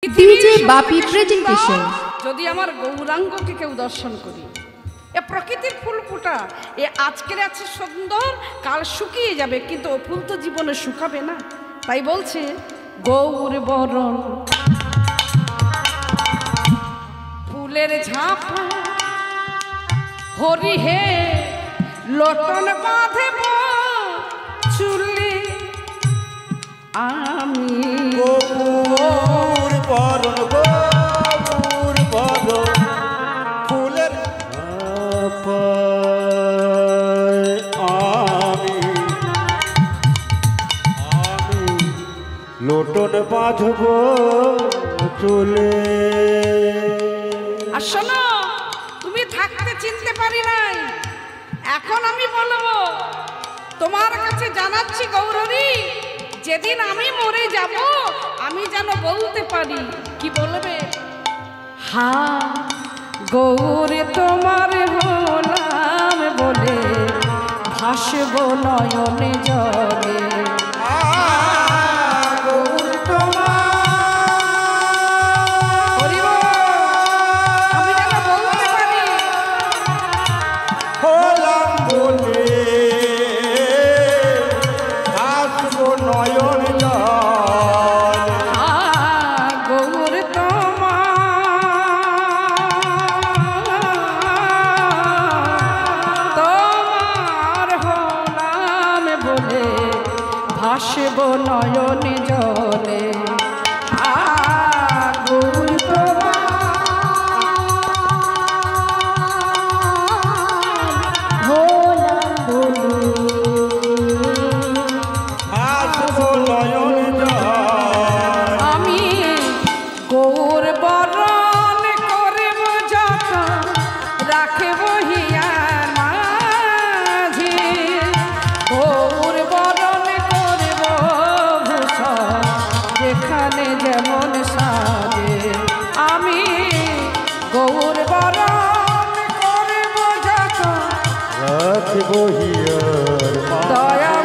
DJ বাপি presentation. যদি আমার গৌরাঙ্গকে কেউ দর্শন করি, এ প্রকৃতির ফুল ফোটা, এ আজকের আছে সুন্দর, কাল শুকিয়ে যাবে, কিন্তু ও ফুল তো জীবনে শুকাবে না। তাই বলছে গৌর বরণ ফুলের ঝাঁপা, হরি হে লটন বাঁধে চুলে আমি গৌর বরণ, গৌর বরণ ফুলের আমি লোটন বাঁধব চুলে। আর শোনো, তুমি থাকতে চিনতে পারি নাই, এখন আমি বলবো তোমার কাছে জানাচ্ছি গৌরী, যেদিন আমি মরে যাব আমি যেন বলতে পারি। কি বলবে? হা গৌরে তোমার হলাম বলে ভাসব নয়নে জলে। ভাসব নয়নে জলে। গৌর আমি গৌর বরণ করব যত রাখব হিয়ার মাঝে। গৌর বরণ করব ভূষণ যেখানে যেমন সাজে। আমি গৌর বরণ করব যত রাখব হিয়ার দয়া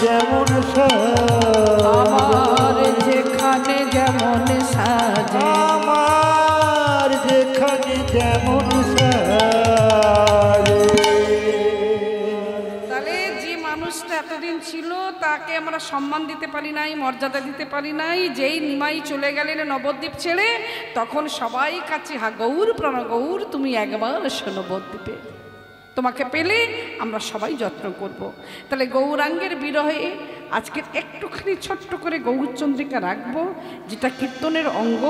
যেমন আমার যেখানে যেমন সাজে, আমার যেখানে যেমন সাজে। তাহলে যে মানুষটা এতদিন ছিল তাকে আমরা সম্মান দিতে পারি নাই, মর্যাদা দিতে পারি নাই। যেই নিমাই চলে গেলেন নবদ্বীপ ছেড়ে, তখন সবাই কাছে হা গৌর প্রাণ গৌর, তুমি একবার এসো নবদ্বীপে, তোমাকে পেলে আমরা সবাই যত্ন করব। তাহলে গৌরাঙ্গের বিরহে আজকে একটুখানি ছোট্ট করে গৌরচন্দ্রিকা রাখবো, যেটা কীর্তনের অঙ্গ।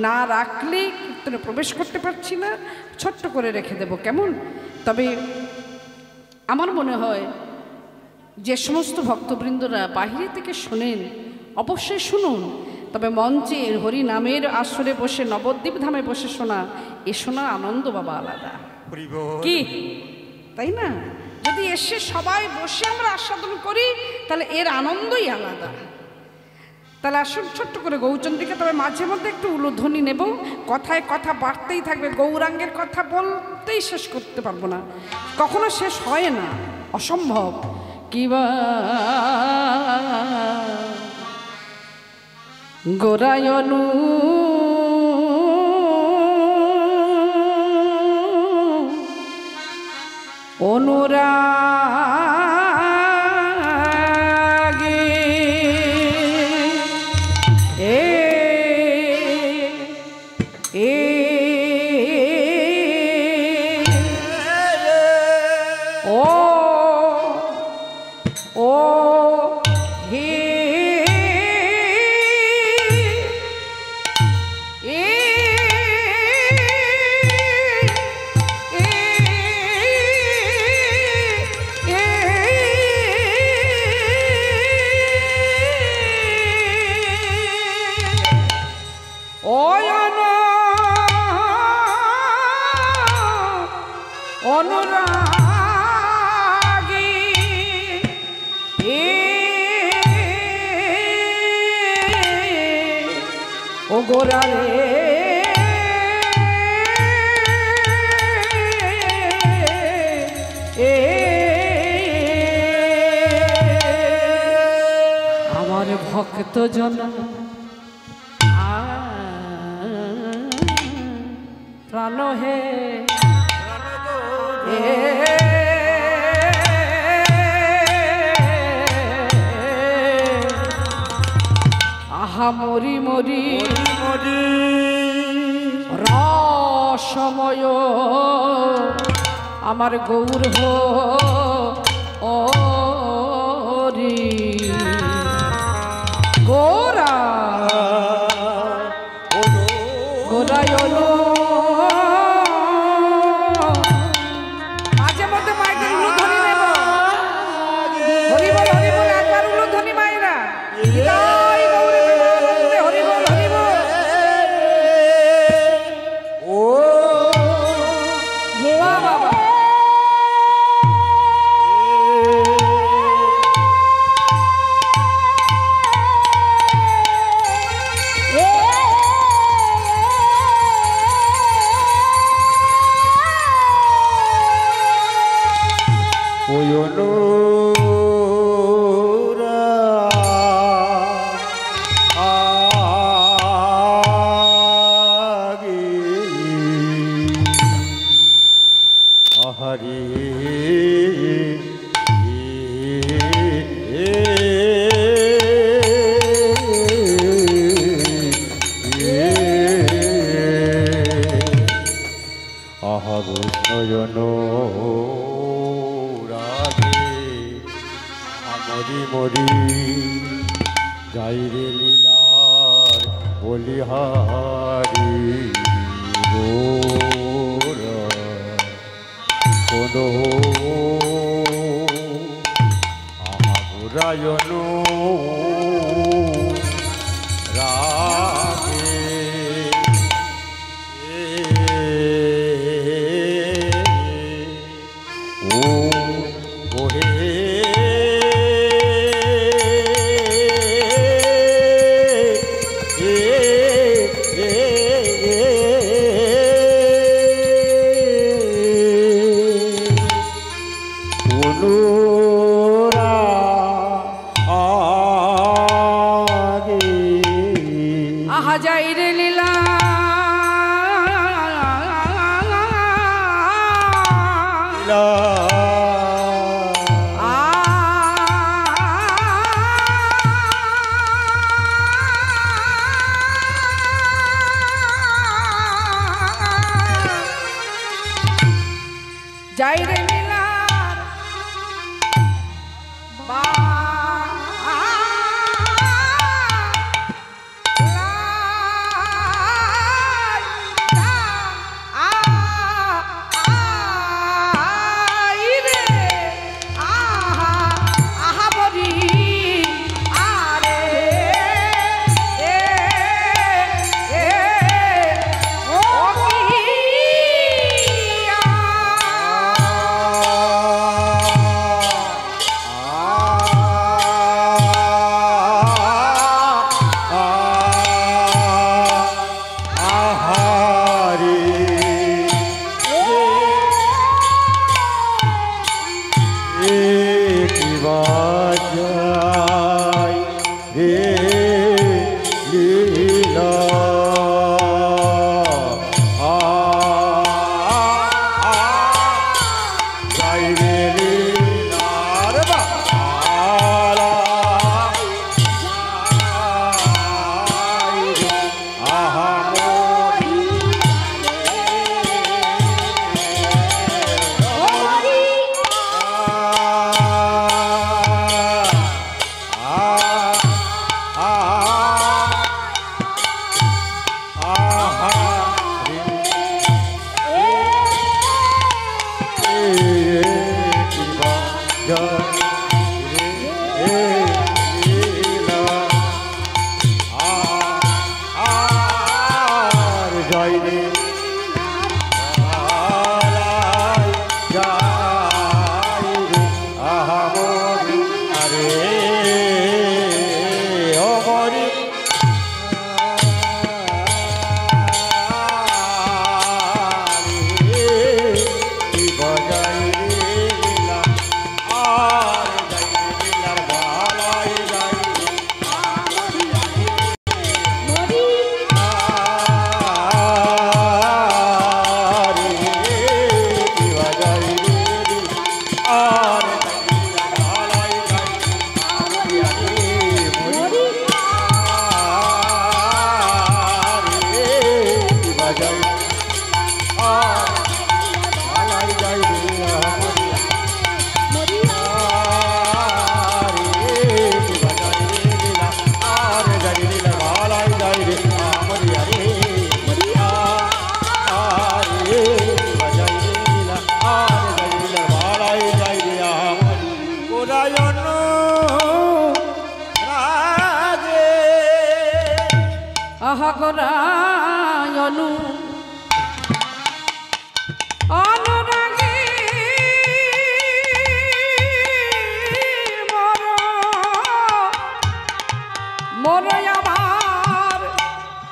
না রাখলে কীর্তনে প্রবেশ করতে পারছি না, ছোট্ট করে রেখে দেব, কেমন? তবে আমার মনে হয় যে সমস্ত ভক্তবৃন্দরা বাহিরে থেকে শোনেন, অবশ্যই শুনুন, তবে মঞ্চে হরি নামের আসরে বসে নবদ্বীপ ধামে বসে শোনা, এ শোনার আনন্দ বাবা আলাদা, কি তাই না? যদি এসে সবাই বসে আমরা আস্বাদন করি তাহলে এর আনন্দই আলাদা। তাহলে আসুন ছোট্ট করে গৌরচন্দ্রিকা, তবে মাঝে মধ্যে একটু উলুধ্বনি নেব, কথায় কথা বাড়তেই থাকবে। গৌরাঙ্গের কথা বলতেই শেষ করতে পারবো না, কখনো শেষ হয় না, অসম্ভব। কিবা গোরায়নু অনুরাগে ও হে অনুরাগে ও গোরা রে ভক্ত জন প্রাণ হে আহা মরি মরি মরি রসময় আমার গৌর হো ওরি গোরা গোরায়নো মাঝে মধ্যে মাইকের উলুধ্বনি নেব হরি বল একবার উলুধ্বনি মায়েরা জয় গৌরী প্রেমানন্দে হরি বল ও বাবা মরি মরি যাই রে লীলার বলিহারি গোরা কোনো আহারায়ণ রাগে ও ওহে যাই রে লীলা যাই রে লীলার বা রাগে আহা গরায়নু অনুরাগে মোর আমার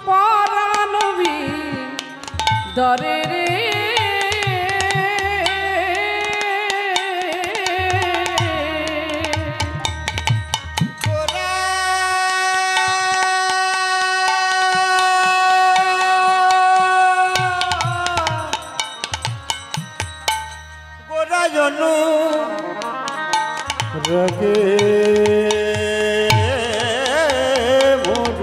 পরানবী দরে রে জনু রাগে মোর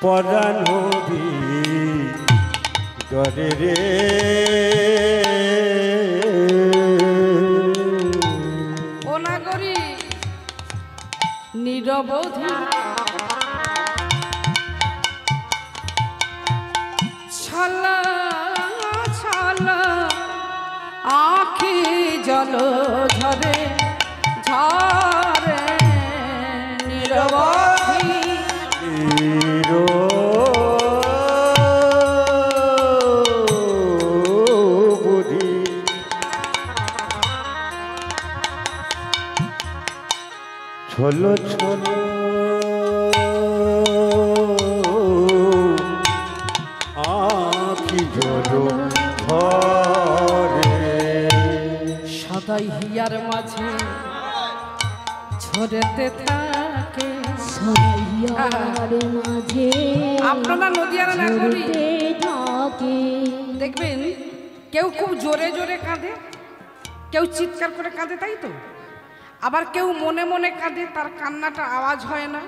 পরানবী ডরে রে ও নাগরী নিরবধি ছালা ছালা আখি জল ঝরে ঝরে নিরবধি বুদ্ধি ছলো ছলো আখি জলো ধরে সদাই হিয়ার মাঝে ঝরেতে থাকে সদাইয়ার মাঝে আপনারা নদিয়ার নাগরী ঝরতে থাকে দেখবেন কেউ খুব জোরে জোরে কাঁদে, কেউ চিৎকার করে কাঁদে, তাই তো? আবার কেউ মনে মনে কাঁদে, তার কান্নাটা আওয়াজ হয় না।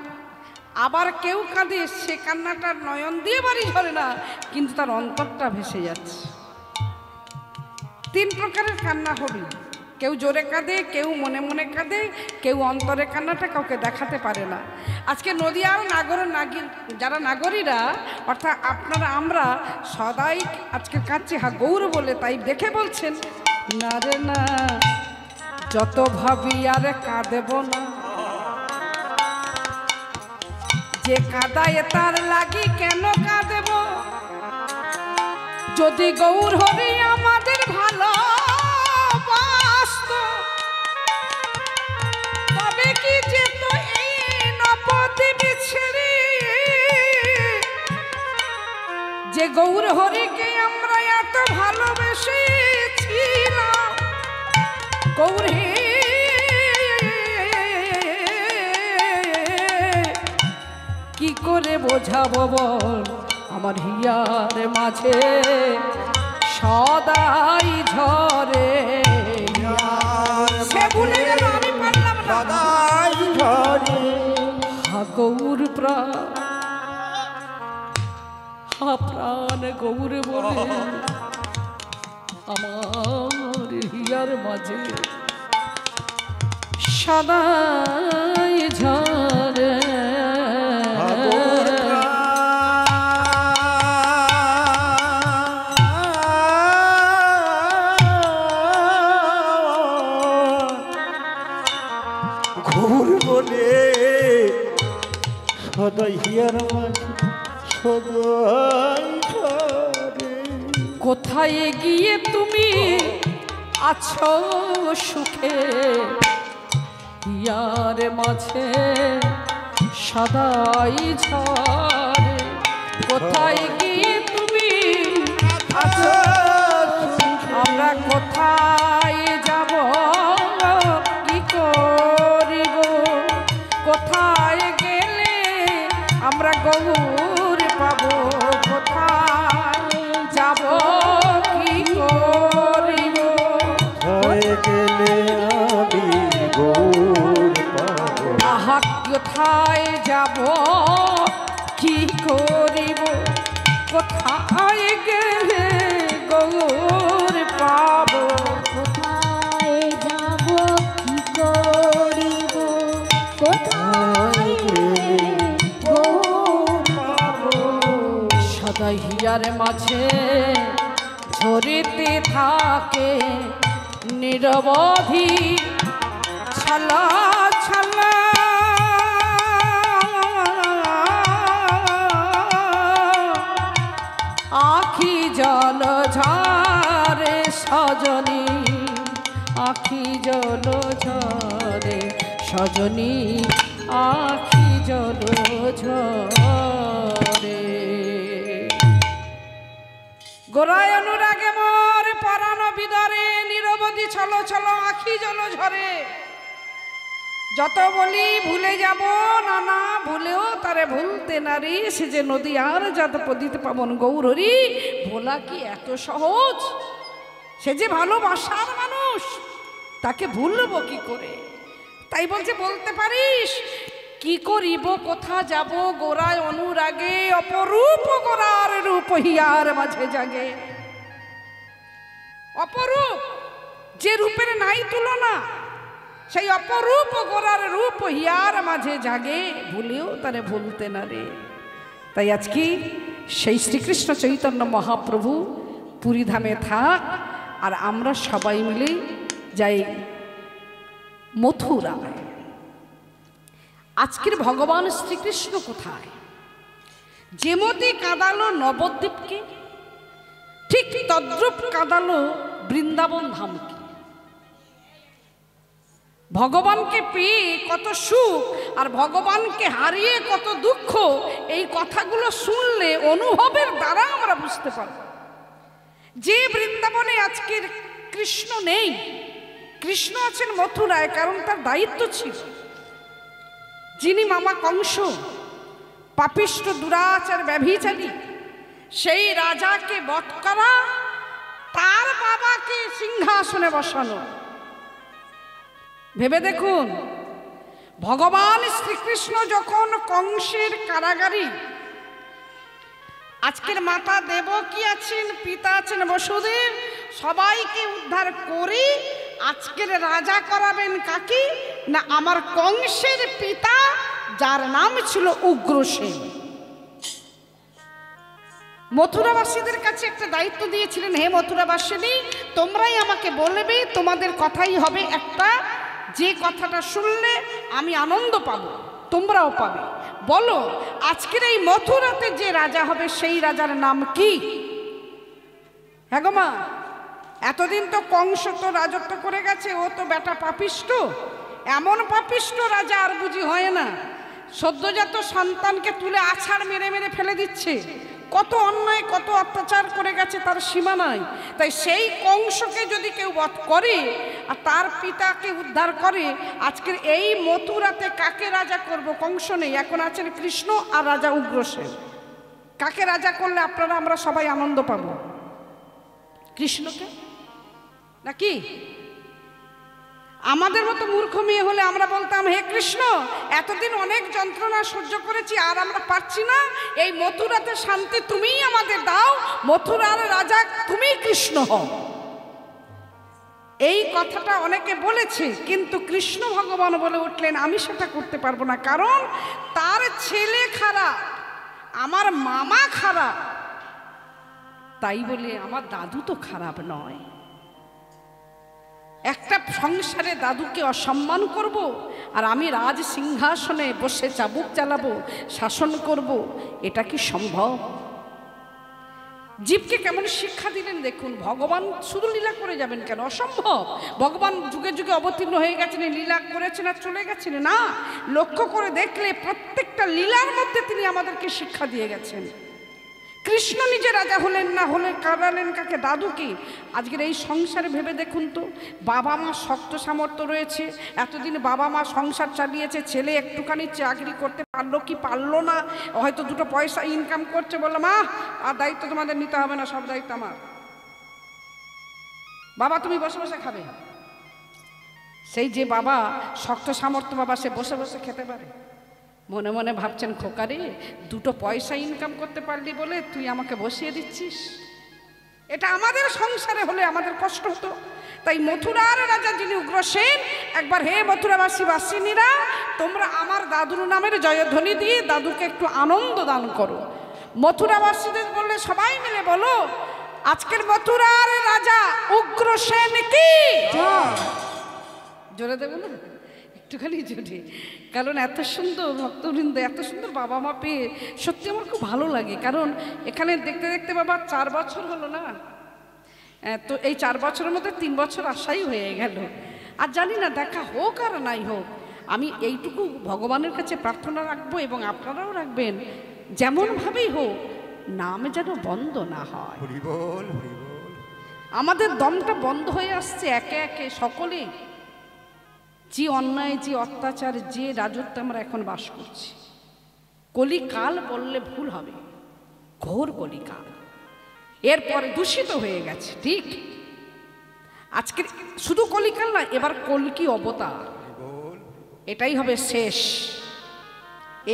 আবার কেউ কাঁদে, সে কান্নাটা নয়ন দিয়ে বাড়ি ঝরে না, কিন্তু তার অন্তরটা ভেসে যাচ্ছে। তিন প্রকারের কান্না হবে, কেউ জোরে কাঁদে, কেউ মনে মনে কাঁদে, কেউ অন্তরে কান্নাটা কাউকে দেখাতে পারে না। আজকে নদিয়ার যারা নাগরীরা অর্থাৎ আপনারা আমরা সদাই আজকে কাঁদছি হা গৌর বলে, তাই দেখে বলছেন না রে না যত ভাবি আর কাঁদেব না, যে কাঁদায় তার লাগি কেন কাঁদেব, যদি গৌর হরি আমাদের ভালো তবে কি যেত এই নবদ্বীপ ছেড়ে, যে গৌর হরিকে আমরা এত ভালোবেসেছিলাম। গৌর হে কি করে বোঝাবো বল, আমার হিয়ার মাঝে সদাই ঝরে, সে ভুলে গেল আমি পারলাম না। সদাই ঝরে হা গৌর প্রাণ, হা প্রাণ গৌর বলে আমার হিয়ার মাঝে সদাই ঝরে। ঘুর বলে সদাই হিয়ার মাঝে সদাই ঝরে। কোথায় গিয়ে তুমি আছো সুখে, হিয়ার মাঝে সদাই ঝরে। কোথায় গিয়ে তুমি আছো, আমরা কোথায় যাব কি করিব, কোথায় গেলে আমরা গৌর পাবো, কোথায় যাব কি করিব, কোথায় গেলে আমি গৌর পাবো, আহা কোথায় যাব কি করিব, কোথায় গেলে গৌর পাবো, কোথায় যাব কি করিব, কোথায় গেলে গৌর পাবো। সদাই হিয়ার মাঝে থাকে নিরবধি ছলা ছলা আখি জল ঝরে সজনী আখি জল ঝরে সজনী আখি জল ঝরে গোরায় অনুরাগে মোর পরাণ বিদরে নিরবধি ছলো ছলো আখি জল ঝরে যত বলি ভুলে যাব না না ভুলেও তারে ভুলতে নারী সে যে নদী আর যাতে পদিতে পাবন গৌরী ভোলা কি এত সহজ সে যে ভালোবাসার মানুষ তাকে ভুলবো কি করে তাই বলছে বলতে পারিস কি করিব কোথা যাব গোরায় অনুরাগে অপরূপ গোরার রূপ হিয়ার মাঝে জাগে অপরূপ যে রূপের নাই তুলনা সেই অপরূপ গোরার রূপ হিয়ার মাঝে জাগে ভুলেও তারে ভুলতে না রে তাই আজকে সেই শ্রীকৃষ্ণ চৈতন্য মহাপ্রভু পুরীধামে থাক আর আমরা সবাই মিলে যাই মথুরায় আজকের ভগবান শ্রীকৃষ্ণ কোথায় যেমতি কাঁদালো নবদ্বীপকে ঠিক তদ্রূপ কাঁদালো বৃন্দাবন ধামকে ভগবানকে পেয়ে কত সুখ আর ভগবানকে হারিয়ে কত দুঃখ এই কথাগুলো শুনলে অনুভবের দ্বারা আমরা বুঝতে পারব যে বৃন্দাবনে আজকের কৃষ্ণ নেই কৃষ্ণ আছেন মথুরায় কারণ তার দায়িত্ব ছিল যিনি মামা কংস পাপিষ্ঠ দুরাচার ব্যভিচারী সেই রাজাকে বধ করা তার বাবাকে সিংহাসনে বসানো ভেবে দেখুন ভগবান শ্রীকৃষ্ণ যখন কংসের কারাগারী আজকের মাতা দেবকী আছেন পিতা আছেন বসুদেব সবাইকে উদ্ধার করে আজকের রাজা করাবেন কাকে না আমার কংসের পিতা যার নাম ছিল উগ্রসেন মথুরাবাসীদের কাছে একটা দায়িত্ব দিয়েছিলেন হে মথুরাবাসিনী তোমরাই আমাকে বলবে তোমাদের কথাই হবে একটা যে কথাটা শুনলে আমি আনন্দ পাবো তোমরাও পাবে বলো আজকের এই মথুরাতে যে রাজা হবে সেই রাজার নাম কি হ্যাঁ গো মা এতদিন তো কংস তো রাজত্ব করে গেছে ও তো বেটা পাপিষ্ঠ এমন পাপিষ্ঠ রাজা আর বুঝি হয় না সদ্যজাত সন্তানকে তুলে আছাড় মেরে মেরে ফেলে দিচ্ছে কত অন্যায় কত অত্যাচার করে গেছে তার সীমা নাই তাই সেই কংসকে যদি কেউ বধ করে আর তার পিতাকে উদ্ধার করে আজকের এই মথুরাতে কাকে রাজা করব কংস নেই এখন আছেন কৃষ্ণ আর রাজা উগ্রসেন কাকে রাজা করলে আপনারা আমরা সবাই আনন্দ পাবো কৃষ্ণকে নাকি আমাদের মতো মূর্খ মেয়ে হলে আমরা বলতাম হে কৃষ্ণ এতদিন অনেক যন্ত্রণা সহ্য করেছি আর আমরা পারছি না এই মথুরাতে শান্তি তুমিই আমাদের দাও মথুরার রাজা তুমি কৃষ্ণ হও এই কথাটা অনেকে বলেছে কিন্তু কৃষ্ণ ভগবান বলে উঠলেন আমি সেটা করতে পারবো না কারণ তার ছেলে খারাপ আমার মামা খারাপ তাই বলে আমার দাদু তো খারাপ নয় একটা সংসারে দাদুকে অসম্মান করব আর আমি রাজ সিংহাসনে বসে চাবুক চালাবো শাসন করব এটা কি সম্ভব জীবকে কেমন শিক্ষা দিলেন দেখুন ভগবান শুধু লীলা করে যাবেন কেন অসম্ভব ভগবান যুগে যুগে অবতীর্ণ হয়ে গেছেন লীলা করেছেন আর চলে গেছেন না লক্ষ্য করে দেখলে প্রত্যেকটা লীলার মধ্যে তিনি আমাদেরকে শিক্ষা দিয়ে গেছেন কৃষ্ণ নিজে রাজা হলেন না হলে কারালেন কাকে দাদুকে আজকের এই সংসারে ভেবে দেখুন তো বাবা মা শক্ত সামর্থ্য রয়েছে এতদিন বাবা মা সংসার চালিয়েছে ছেলে একটুখানি চাকরি করতে পারলো কি পারলো না হয়তো দুটো পয়সা ইনকাম করছে বললো মা আর দায়িত্ব তোমাদের নিতে হবে না সব দায়িত্ব আমার বাবা তুমি বসে বসে খাবে সেই যে বাবা শক্ত সামর্থ্য বাবা সে বসে বসে খেতে পারে মনে মনে ভাবছেন খোকারে দুটো পয়সা ইনকাম করতে পারলি বলে তুই আমাকে বসিয়ে দিচ্ছিস এটা আমাদের সংসারে হলে আমাদের কষ্ট হতো তাই মথুরার রাজা যিনি উগ্রসেন একবার হে মথুরাবাসী বাসিনীরা তোমরা আমার দাদুর নামের জয়ধ্বনি দিয়ে দাদুকে একটু আনন্দ দান করো মথুরাবাসীদের বললে সবাই মিলে বলো আজকের মথুরার রাজা উগ্রসেন কি জোরে দেব না একটুখানি জোরে, কারণ এত সুন্দর ভক্তবৃন্দ, এত সুন্দর বাবা মা পেয়ে সত্যি আমার খুব ভালো লাগে। কারণ এখানে দেখতে দেখতে বাবা 4 বছর হলো না, তো এই 4 বছরের মধ্যে 3 বছর আশাই হয়ে গেল। আর জানি না দেখা হোক আর নাই হোক, আমি এইটুকু ভগবানের কাছে প্রার্থনা রাখবো এবং আপনারাও রাখবেন, যেমনভাবেই হোক নাম যেন বন্ধ না হয়। হরি বল, হরি বল। আমাদের দমটা বন্ধ হয়ে আসছে একে একে সকলে, যে অন্যায়, যে অত্যাচার, যে রাজত্বে আমরা এখন বাস করছি। কলিকাল বললে ভুল হবে, ঘোর কলিকাল, এরপরে দূষিত হয়ে গেছে। ঠিক আজকে শুধু কলিকাল না, এবার কলকি অবতার, এটাই হবে শেষ,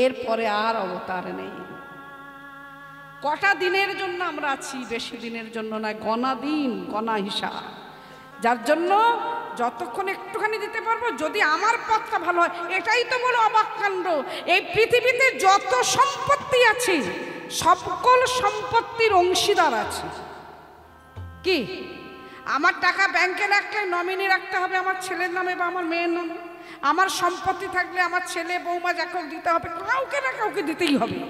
এরপরে আর অবতার নেই। কটা দিনের জন্য আমরা আছি, বেশি দিনের জন্য না, গণা দিন, গণা হিসাব, যার জন্য যতক্ষণ একটুখানি দিতে পারবো, যদি আমার পথটা ভালো হয়। এটাই তো বলো অবাক কাণ্ড, এই পৃথিবীতে যত সম্পত্তি আছে সকল সম্পত্তির অংশীদার আছে। কি আমার টাকা ব্যাংকে রাখলে নমিনি রাখতে হবে আমার ছেলের নামে বা আমার মেয়ের নামে, আমার সম্পত্তি থাকলে আমার ছেলে বৌমা যাকে দিতে হবে, কাউকে না কাউকে দিতেই হবে।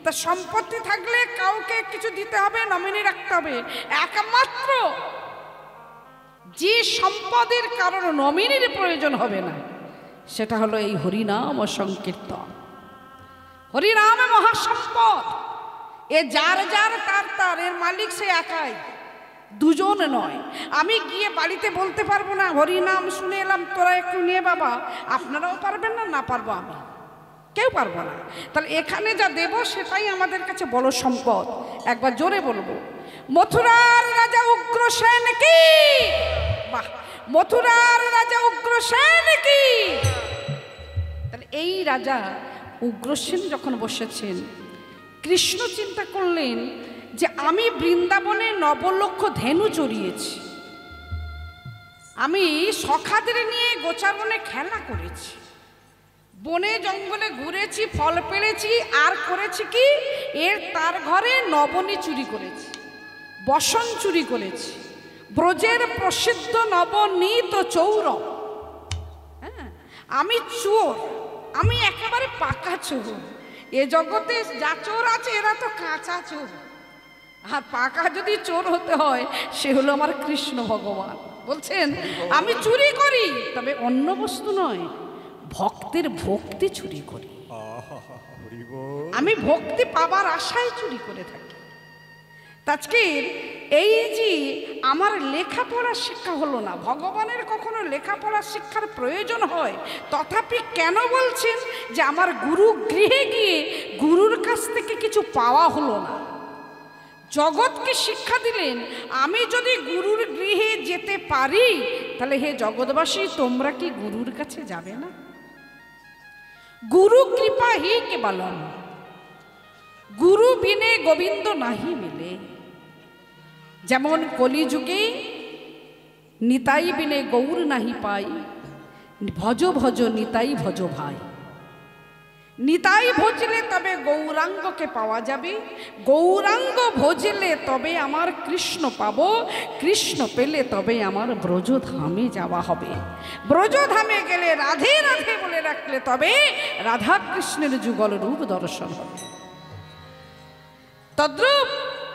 তা সম্পত্তি থাকলে কাউকে কিছু দিতে হবে, নমিনি রাখতে হবে। একমাত্র যে সম্পদের কারণ নমিনির প্রয়োজন হবে না, সেটা হলো এই হরিনাম ও সংকীর্তন। হরিনামে মহাসম্পদ, এ যার যার তার তার, এর মালিক সে একাই, দুজন নয়। আমি গিয়ে বাড়িতে বলতে পারবো না হরিনাম শুনে এলাম, তোরা একটু নিয়ে বাবা, আপনারাও পারবেন না, না পারবো আমি, কেউ পারবো না। তাহলে এখানে যা দেব সেটাই আমাদের কাছে বড় সম্পদ। একবার জোরে বলবো, মথুরার রাজা উগ্রসেন কি। বাহ, মথুরার রাজা উগ্রসেন কি। তাহলে এই রাজা উগ্রসেন যখন বসেছেন, কৃষ্ণ চিন্তা করলেন যে আমি বৃন্দাবনে 9 লক্ষ ধেনু চড়িয়েছি, আমি সখাদের নিয়ে গোচারণে খেলা করেছি, বনে জঙ্গলে ঘুরেছি, ফল পেড়েছি, আর করেছি কি তার ঘরে নবনী চুরি করেছি, বসন চুরি করেছি, ব্রজের প্রসিদ্ধ নবনীত চৌর। হ্যাঁ, আমি চোর, আমি একেবারে পাকা চোর। এ জগতে যা চোর আছে এরা তো কাঁচা চোর, আর পাকা যদি চোর হতে হয় সে হলো আমার কৃষ্ণ ভগবান। বলছেন আমি চুরি করি, তবে অন্য বস্তু নয়, ভক্তের ভক্তি চুরি করি। আমি ভক্তি পাবার আশায় চুরি করে থাকি। আজকের এই যে আমার লেখাপড়ার শিক্ষা হলো না, ভগবানের কখনো লেখাপড়ার শিক্ষার প্রয়োজন হয়, তথাপি কেন বলছেন যে আমার গুরু গৃহে গিয়ে গুরুর কাছ থেকে কিছু পাওয়া হলো না। জগৎকে শিক্ষা দিলেন, আমি যদি গুরুর গৃহে যেতে পারি, তাহলে হে জগৎবাসী তোমরা কি গুরুর কাছে যাবে না? গুরু কৃপা হি কেবলম, গুরু বিনে গোবিন্দ নাহি মিলে। যেমন কলিযুগে নিতাই বিনে গৌর নাহি পাই, ভজ ভজ নিতাই ভজ ভাই। নিতাই ভজলে তবে গৌরাঙ্গকে পাওয়া যাবে, গৌরাঙ্গ ভজলে তবে আমার কৃষ্ণ পাবো, কৃষ্ণ পেলে তবে আমার ব্রজধামে যাওয়া হবে। ব্রজধামে গেলে রাধে রাধে বলে রাখলে তবে রাধা কৃষ্ণের যুগল রূপ দর্শন হবে। তদ্রূপ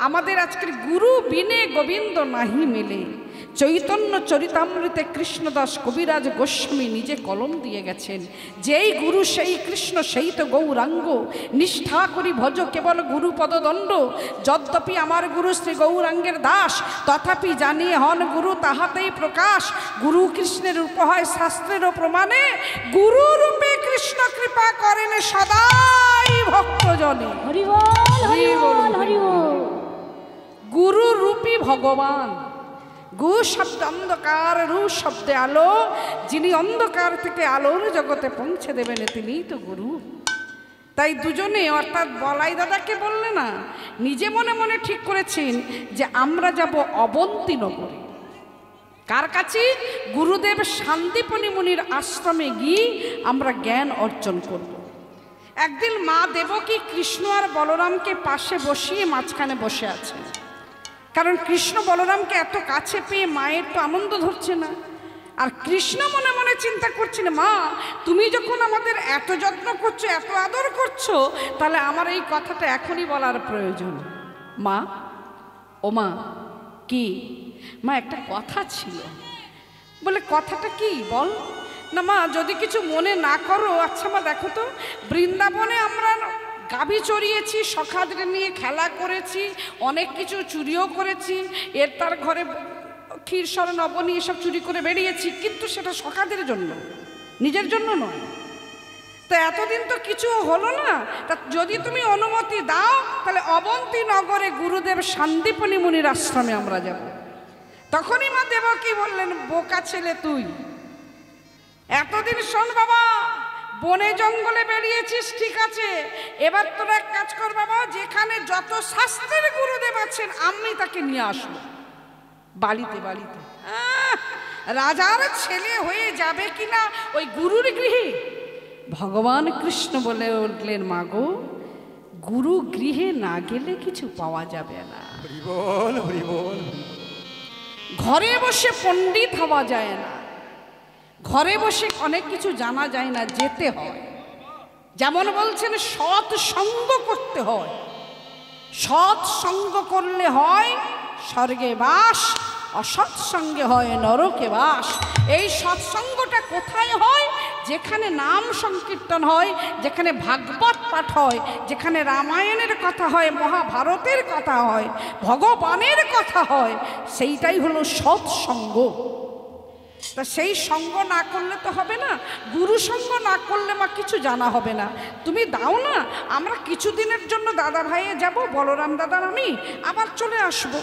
আমাদের আজকের গুরু বিনে গোবিন্দ নাহি মেলে। চৈতন্য চরিতামৃতে কৃষ্ণদাস কবিরাজ গোস্বামী নিজে কলম দিয়ে গেছেন, যেই গুরু সেই কৃষ্ণ সেই তো গৌরাঙ্গ, নিষ্ঠা করি ভজ কেবল গুরু পদদণ্ড। যদ্যপি আমার গুরু শ্রী গৌরাঙ্গের দাস, তথাপি জানিয়ে হন গুরু তাহাতেই প্রকাশ। গুরু কৃষ্ণের রূপ হয় শাস্ত্রেরও প্রমাণে, গুরু রূপে কৃষ্ণ কৃপা করেন সদাই ভক্তজনে। হরি বল, হরি বল, হরি বল। গুরু রূপী ভগবান, গু শব্দ অন্ধকার, রু শব্দে আলো, যিনি অন্ধকার থেকে আলোর জগতে পৌঁছে দেবেন তিনিই তো গুরু। তাই দুজনে, অর্থাৎ বলাই দাদাকে বললে না, নিজে মনে মনে ঠিক করেছেন যে আমরা যাব অবন্তী নগরে। কার কাছে? গুরুদেব শান্তিপনি মুনির আশ্রমে গিয়ে আমরা জ্ঞান অর্জন করব। একদিন মা দেবকী কৃষ্ণ আর বলরামকে পাশে বসিয়ে মাঝখানে বসে আছেন। কারণ কৃষ্ণ বলরামকে এত কাছে পেয়ে মায়ের তো আনন্দ ধরছে না। আর কৃষ্ণ মনে মনে চিন্তা করছেন, মা তুমি যখন আমাদের এত যত্ন করছো, এত আদর করছো, তাহলে আমার এই কথাটা এখনই বলার প্রয়োজন। মা, ও মা, কি মা একটা কথা ছিল। বলে কথাটা কি বল না। মা যদি কিছু মনে না করো, আচ্ছা মা দেখো তো, বৃন্দাবনে আমরা গাভী চড়িয়েছি, সখাদের নিয়ে খেলা করেছি, অনেক কিছু চুরিও করেছি, এর তার ঘরে ক্ষীর সর নবনী এসব চুরি করে বেরিয়েছি, কিন্তু সেটা সখাদের জন্য, নিজের জন্য নয়। তো এতদিন তো কিছু হলো না, তা যদি তুমি অনুমতি দাও তাহলে অবন্তী নগরে গুরুদেব শান্তিপনী মুনির আশ্রমে আমরা যাব। তখনই মা দেবকী বললেন, বোকা ছেলে তুই, এতদিন শোন বাবা, বনে জঙ্গলে বেরিয়েছিস ঠিক আছে, এবার তোর এক কাজ কর বাবা, যেখানে যত শাস্ত্রের গুরুদেব আছেন আমি তাকে নিয়ে আসবো বাড়িতে। বাড়িতে রাজার ছেলে হয়ে যাবে কিনা ওই গুরুর গৃহে? ভগবান কৃষ্ণ বলে উঠলেন, মাগো গুরু গৃহে না গেলে কিছু পাওয়া যাবে না। ঘরে বসে পণ্ডিত হওয়া যায় না, ঘরে বসে অনেক কিছু জানা যায় না, যেতে হয়। যেমন বলছেন সৎ সঙ্গ করতে হয়, সৎ সঙ্গ করলে হয় স্বর্গে বাস, অসৎসঙ্গে হয় নরকে বাস। এই সৎসঙ্গটা কোথায় হয়? যেখানে নাম সংকীর্তন হয়, যেখানে ভাগবত পাঠ হয়, যেখানে রামায়ণের কথা হয়, মহাভারতের কথা হয়, ভগবানের কথা হয়, সেইটাই হলো সৎসঙ্গ। তা সেই সঙ্গ না করলে তো হবে না, গুরু সঙ্গ না করলে মা কিছু জানা হবে না। তুমি দাও না, আমরা কিছুদিনের জন্য দাদা ভাইয়ে যাব, বলরাম দাদার আমি, আবার চলে আসবো।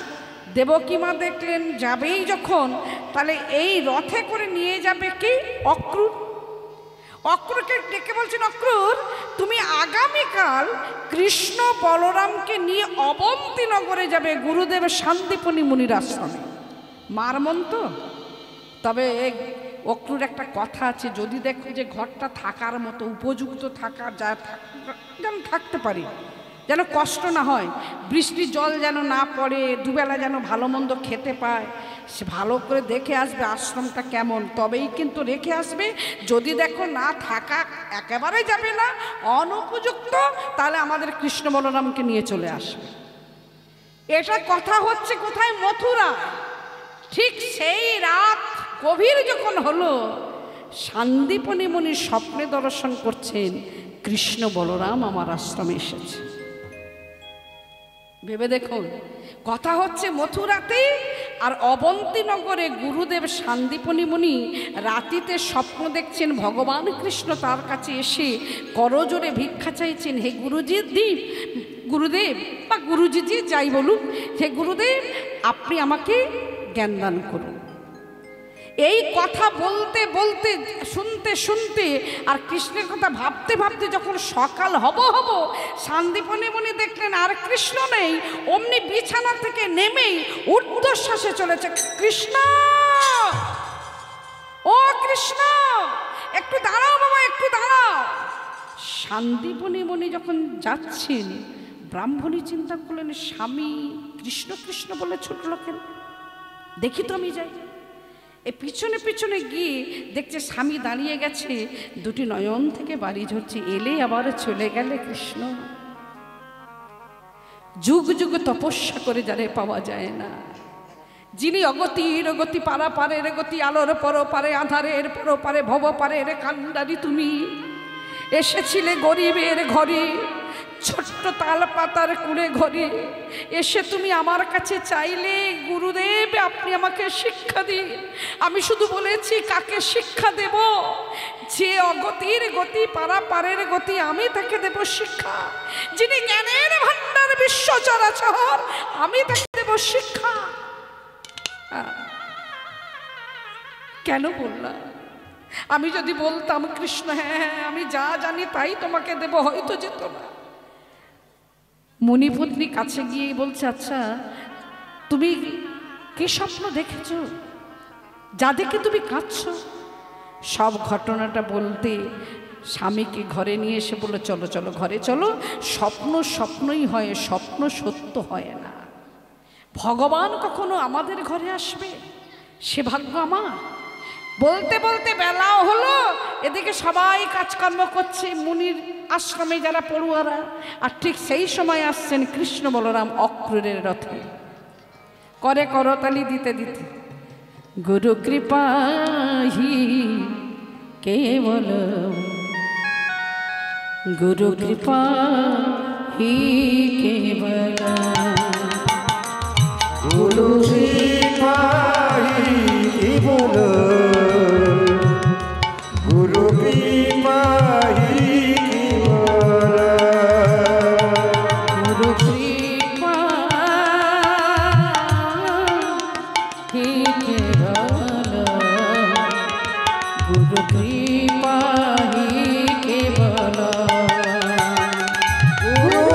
দেবকী মা দেখলেন যাবেই যখন, তাহলে এই রথে করে নিয়ে যাবে কি? অক্রূর। অক্রূরকে ডেকে বলছেন, অক্রূর তুমি আগামীকাল কৃষ্ণ বলরামকে নিয়ে অবন্তী নগরে যাবে, গুরুদেব শান্তিপনী মুনির আশ্রমে। মার মন তো, তবে অক্রূর একটা কথা আছে, যদি দেখো যে ঘরটা থাকার মতো উপযুক্ত, থাকা যা যেন থাকতে পারি, যেন কষ্ট না হয়, বৃষ্টির জল যেন না পড়ে, দুবেলা যেন ভালো মন্দ খেতে পায়, সে ভালো করে দেখে আসবে আশ্রমটা কেমন, তবেই কিন্তু রেখে আসবে। যদি দেখো না থাকা একেবারে যাবে না, অনুপযুক্ত, তাহলে আমাদের কৃষ্ণ বলরামকে নিয়ে চলে আসবে। এটা কথা হচ্ছে কোথায়? মথুরা। ঠিক সেই রাত গভীর যখন হলো, শান্তিপনী মুনি স্বপ্নে দর্শন করছেন কৃষ্ণ বলরাম আমার আশ্রমে এসেছে। ভেবে দেখুন, কথা হচ্ছে মথুরাতে, আর অবন্তী নগরে গুরুদেব শান্তিপনী মুনি রাতিতে স্বপ্ন দেখছেন ভগবান কৃষ্ণ তার কাছে এসে করজোরে ভিক্ষা চাইছেন, হে গুরুদেব বা গুরুজি যাই বলুন, হে গুরুদেব আপনি আমাকে জ্ঞান দান করুন। এই কথা বলতে বলতে, শুনতে শুনতে, আর কৃষ্ণের কথা ভাবতে ভাবতে যখন সকাল হব শান্তিপনী মুনি দেখলেন আর কৃষ্ণ নেই, অমনি বিছানা থেকে নেমেই ঊর্ধ্বশ্বাসে চলেছে, কৃষ্ণ, ও কৃষ্ণ একটু দাঁড়াও বাবা, একটু দাঁড়াও। শান্তিপনী মুনি যখন যাচ্ছেন, ব্রাহ্মণী চিন্তা করলেন, স্বামী কৃষ্ণ কৃষ্ণ বলে ছুটল কেন, দেখি তো আমি যাই। এই পিছনে পিছনে গিয়ে দেখছে স্বামী দাঁড়িয়ে গেছে, দুটি নয়ন থেকে বাড়ি ঝরছে, এলে আবার চলে গেলে কৃষ্ণ। যুগ যুগ তপস্যা করে যারে পাওয়া যায় না, যিনি অগতির গতি, পারা পারের গতি, আলোর পর পারে, আধারের পর পারে, ভব পারের কান্ডারি তুমি এসেছিলে গরিবের ঘরে, ছোট্ট তাল পাতার কুড়ে ঘরে এসে তুমি আমার কাছে চাইলে, গুরুদেব আপনি আমাকে শিক্ষা দিন। আমি শুধু বলেছি কাকে শিক্ষা দেব? যে অগতির গতি, পারা পারের গতি, আমি তাকে দেব শিক্ষা। যিনি জ্ঞানের ভান্ডার বিশ্ব চরাচর, আমি তাকে দেব শিক্ষা। কেন বললাম? আমি যদি বলতাম কৃষ্ণ হ্যাঁ আমি যা জানি তাই তোমাকে দেব, হয়তো যেত না। মুনিপত্নী কাছে গিয়ে বলছে, আচ্ছা তুমি কি স্বপ্ন দেখেছ, যা দেখে তুমি কাঁদছ? সব ঘটনাটা বলতে স্বামীকে ঘরে নিয়ে এসে বলল, চলো চলো ঘরে চলো, স্বপ্ন স্বপ্নই হয়, স্বপ্ন সত্য হয় না। ভগবান কখনো আমাদের ঘরে আসবে সে ভাগ্য আমার। বলতে বলতে বেলাও হলো, এদিকে সবাই কাজকর্ম করছে মুনির আশ্রমে যারা পড়ুয়ারা, আর ঠিক সেই সময় আসছেন কৃষ্ণ বলরাম অক্রূরের রথে। করে করতালি দিতে দিতে, গুরু কৃপাহি কেবল, গুরু কৃপাহি কেবল, গুরু কৃপাহি কেবল, গুরু কৃপাহি কেবল, গুরু কৃপাহি কেবল, গুরু কৃপাহি কেবল, গুরু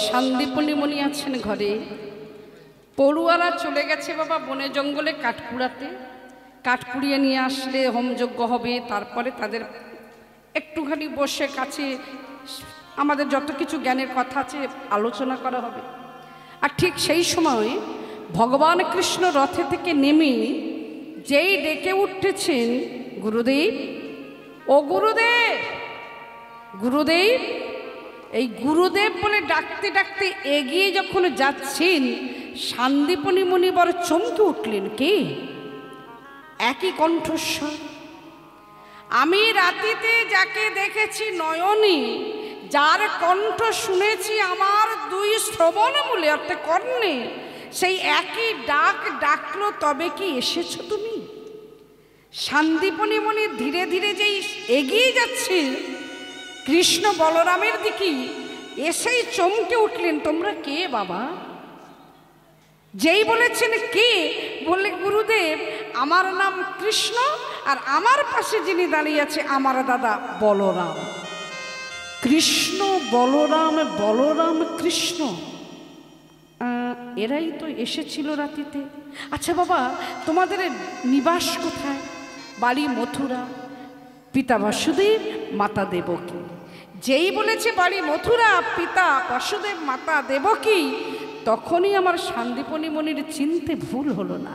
শান্তিপূর্ণিমণি আছেন ঘরে। পড়ুয়ারা চলে গেছে বাবা বনে জঙ্গলে কাঠ কুড়াতে। কাঠ কুড়িয়ে নিয়ে আসলে হোমযজ্ঞ হবে, তারপরে তাদের একটুখানি বসে কাছে আমাদের যত কিছু জ্ঞানের কথা আছে আলোচনা করা হবে। আর ঠিক সেই সময় ভগবান কৃষ্ণ রথে থেকে নেমে যেই ডেকে উঠতেছেন, গুরুদেব, ও গুরুদেব, গুরুদেব। এই গুরুদেব বলে ডাকতে ডাকতে এগিয়ে যখন যাচ্ছেন, শান্তিপনি মুনি বড় চমকে উঠলেন। কে? একই কণ্ঠস্বর। আমি রাতিতে যাকে দেখেছি নয়নে, যার কণ্ঠ শুনেছি আমার দুই শ্রবণ মূলে অর্থাৎ কর্ণে, সেই একই ডাক ডাকলো, তবে কি এসেছো তুমি? শান্তিপনি মুনি ধীরে ধীরে যেই এগিয়ে যাচ্ছে কৃষ্ণ বলরামের দিকে, এসেই চমকে উঠলেন। তোমরা কে বাবা? যেই বলেছেন কে, বললে গুরুদেব আমার নাম কৃষ্ণ, আর আমার পাশে যিনি দাঁড়িয়ে আছে আমার দাদা বলরাম। কৃষ্ণ বলরাম, বলরাম কৃষ্ণ, এরাই তো এসেছিল রাতিতে। আচ্ছা বাবা, তোমাদের নিবাস কোথায়? বাড়ি মথুরা, পিতা বাসুদেব, মাতা দেবকী। যেই বলেছে বাড়ি মথুরা, পিতা বাসুদেব, মাতা দেবকী, তখনই আমার শান্তিপনি মুনির চিনতে ভুল হলো না।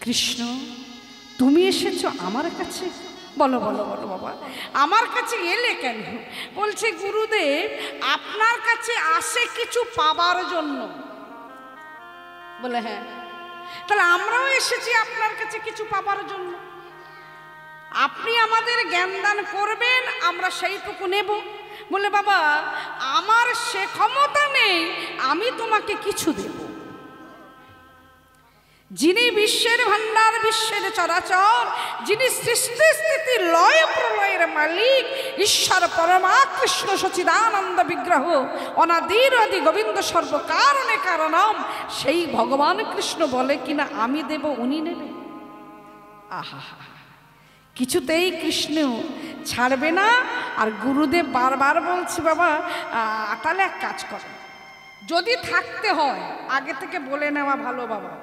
কৃষ্ণ তুমি এসেছো আমার কাছে? বলো বলো বলো বাবা, আমার কাছে এলে কেন? বলছে গুরুদেব আপনার কাছে আসে কিছু পাবার জন্য। বলে হ্যাঁ, তাহলে আমরাও এসেছি আপনার কাছে কিছু পাবার জন্য। আপনি আমাদের জ্ঞান দান করবেন, আমরা সেইটুকু নেব। বলে বাবা আমার সে ক্ষমতা নেই আমি তোমাকে কিছু দেব। যিনি বিশ্বের ভান্ডার, বিশ্বের চরাচর, যিনি সৃষ্টি স্থিতি লয় প্রলয়ের মালিক, ঈশ্বর পরমা কৃষ্ণ সচিদানন্দ বিগ্রহ, অনাদির আদি গোবিন্দ সর্বকারণে কারণম, সেই ভগবান কৃষ্ণ বলে কিনা আমি দেব উনি নেবে। আহা, কিছুতেই কৃষ্ণ ছাড়বে না। আর গুরুদেব বারবার বলছে বাবা তাহলে এক কাজ করো, যদি থাকতে হয় আগে থেকে বলে নেওয়া ভালো বাবা,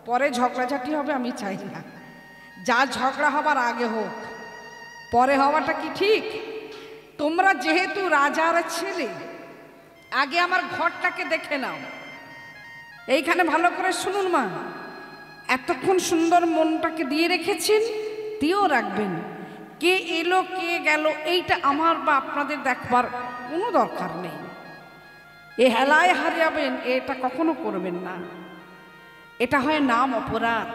পরে ঝগড়াঝাটি হবে আমি চাই না। যা ঝগড়া হবার আগে হোক, পরে হওয়াটা কি ঠিক? তোমরা যেহেতু রাজার ছেলে, আগে আমার ঘরটাকে দেখে নাও। এইখানে ভালো করে শুনুন মা, এতক্ষণ সুন্দর মনটাকে দিয়ে রেখেছেন, দিয়েও রাখবেন। কে এলো কে গেল এইটা আমার বা আপনাদের দেখবার কোনো দরকার নেই। এ হেলায় হারিয়াবেন এটা কখনো করবেন না। এটা হয় নাম অপরাধ।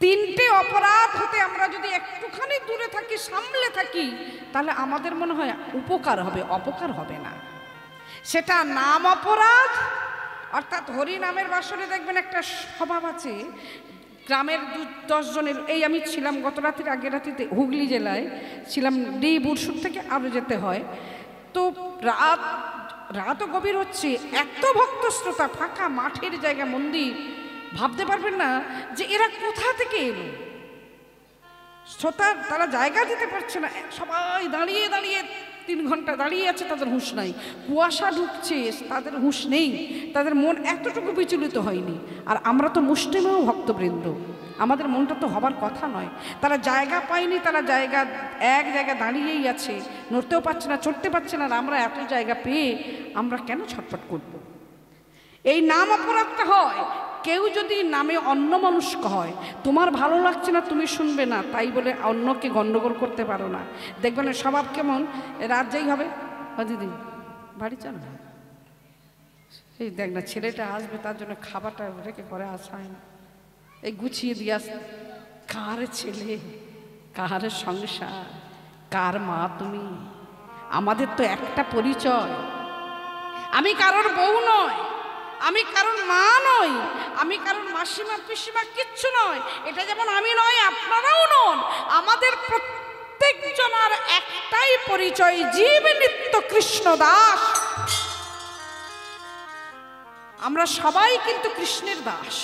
তিনটে অপরাধ হতে আমরা যদি একটুখানি দূরে থাকি, সামলে থাকি, তাহলে আমাদের মনে হয় উপকার হবে, অপকার হবে না। সেটা নাম অপরাধ, অর্থাৎ হরি নামের বাসরে দেখবেন একটা স্বভাব আছে, গ্রামের 10 জনের। এই আমি ছিলাম গত রাত্রির আগের রাত্রিতে হুগলি জেলায় ছিলাম, বুরসুর থেকে আরও যেতে হয়। তো রাতও গভীর হচ্ছে, এত ভক্ত শ্রোতা, ফাঁকা মাঠের জায়গা, মন্দির, ভাবতে পারবেন না যে এরা কোথা থেকে এলো। শ্রোতা তারা জায়গা দিতে পারছে না, সবাই দাঁড়িয়ে দাঁড়িয়ে 3 ঘন্টা দাঁড়িয়ে আছে, তাদের হুঁশ নাই। কুয়াশা ঢুকছে, তাদের হুঁশ নেই, তাদের মন এতটুকু বিচলিত হয়নি। আর আমরা তো মুষ্টিমেয় ভক্তবৃন্দ, আমাদের মনটা তো হবার কথা নয়। তারা জায়গা পায়নি, তারা এক জায়গায় দাঁড়িয়েই আছে, নড়তেও পারছে না, চড়তে পারছে না। আর আমরা এত জায়গা পেয়ে আমরা কেন ছটফট করব? এই নাম অপরাধটা হয়। কেউ যদি নামে অন্যমনস্ক হয়, তোমার ভালো লাগছে না তুমি শুনবে না, তাই বলে অন্যকে গণ্ডগোল করতে পারো না। দেখবেন স্বভাব কেমন, রাত যাই হবে, দিদি বাড়ি চল না, এই দেখ না ছেলেটা আসবে, তার জন্য খাবারটা রেখে করে আসায় না, এই গুছিয়ে দিয়ে আস। কার ছেলে, কার সংসার, কার মা তুমি? আমাদের তো একটা পরিচয়। আমি কারোর বউ নয়, আমি কারণ মা নই, আমি কারণ মাসিমা পিসিমা কিচ্ছু নয়। এটা যেমন আমি নয় আপনারাও নন। আমাদের প্রত্যেকজনের একটাই পরিচয়, জীব নিত্য কৃষ্ণ দাস। আমরা সবাই কিন্তু কৃষ্ণের দাস।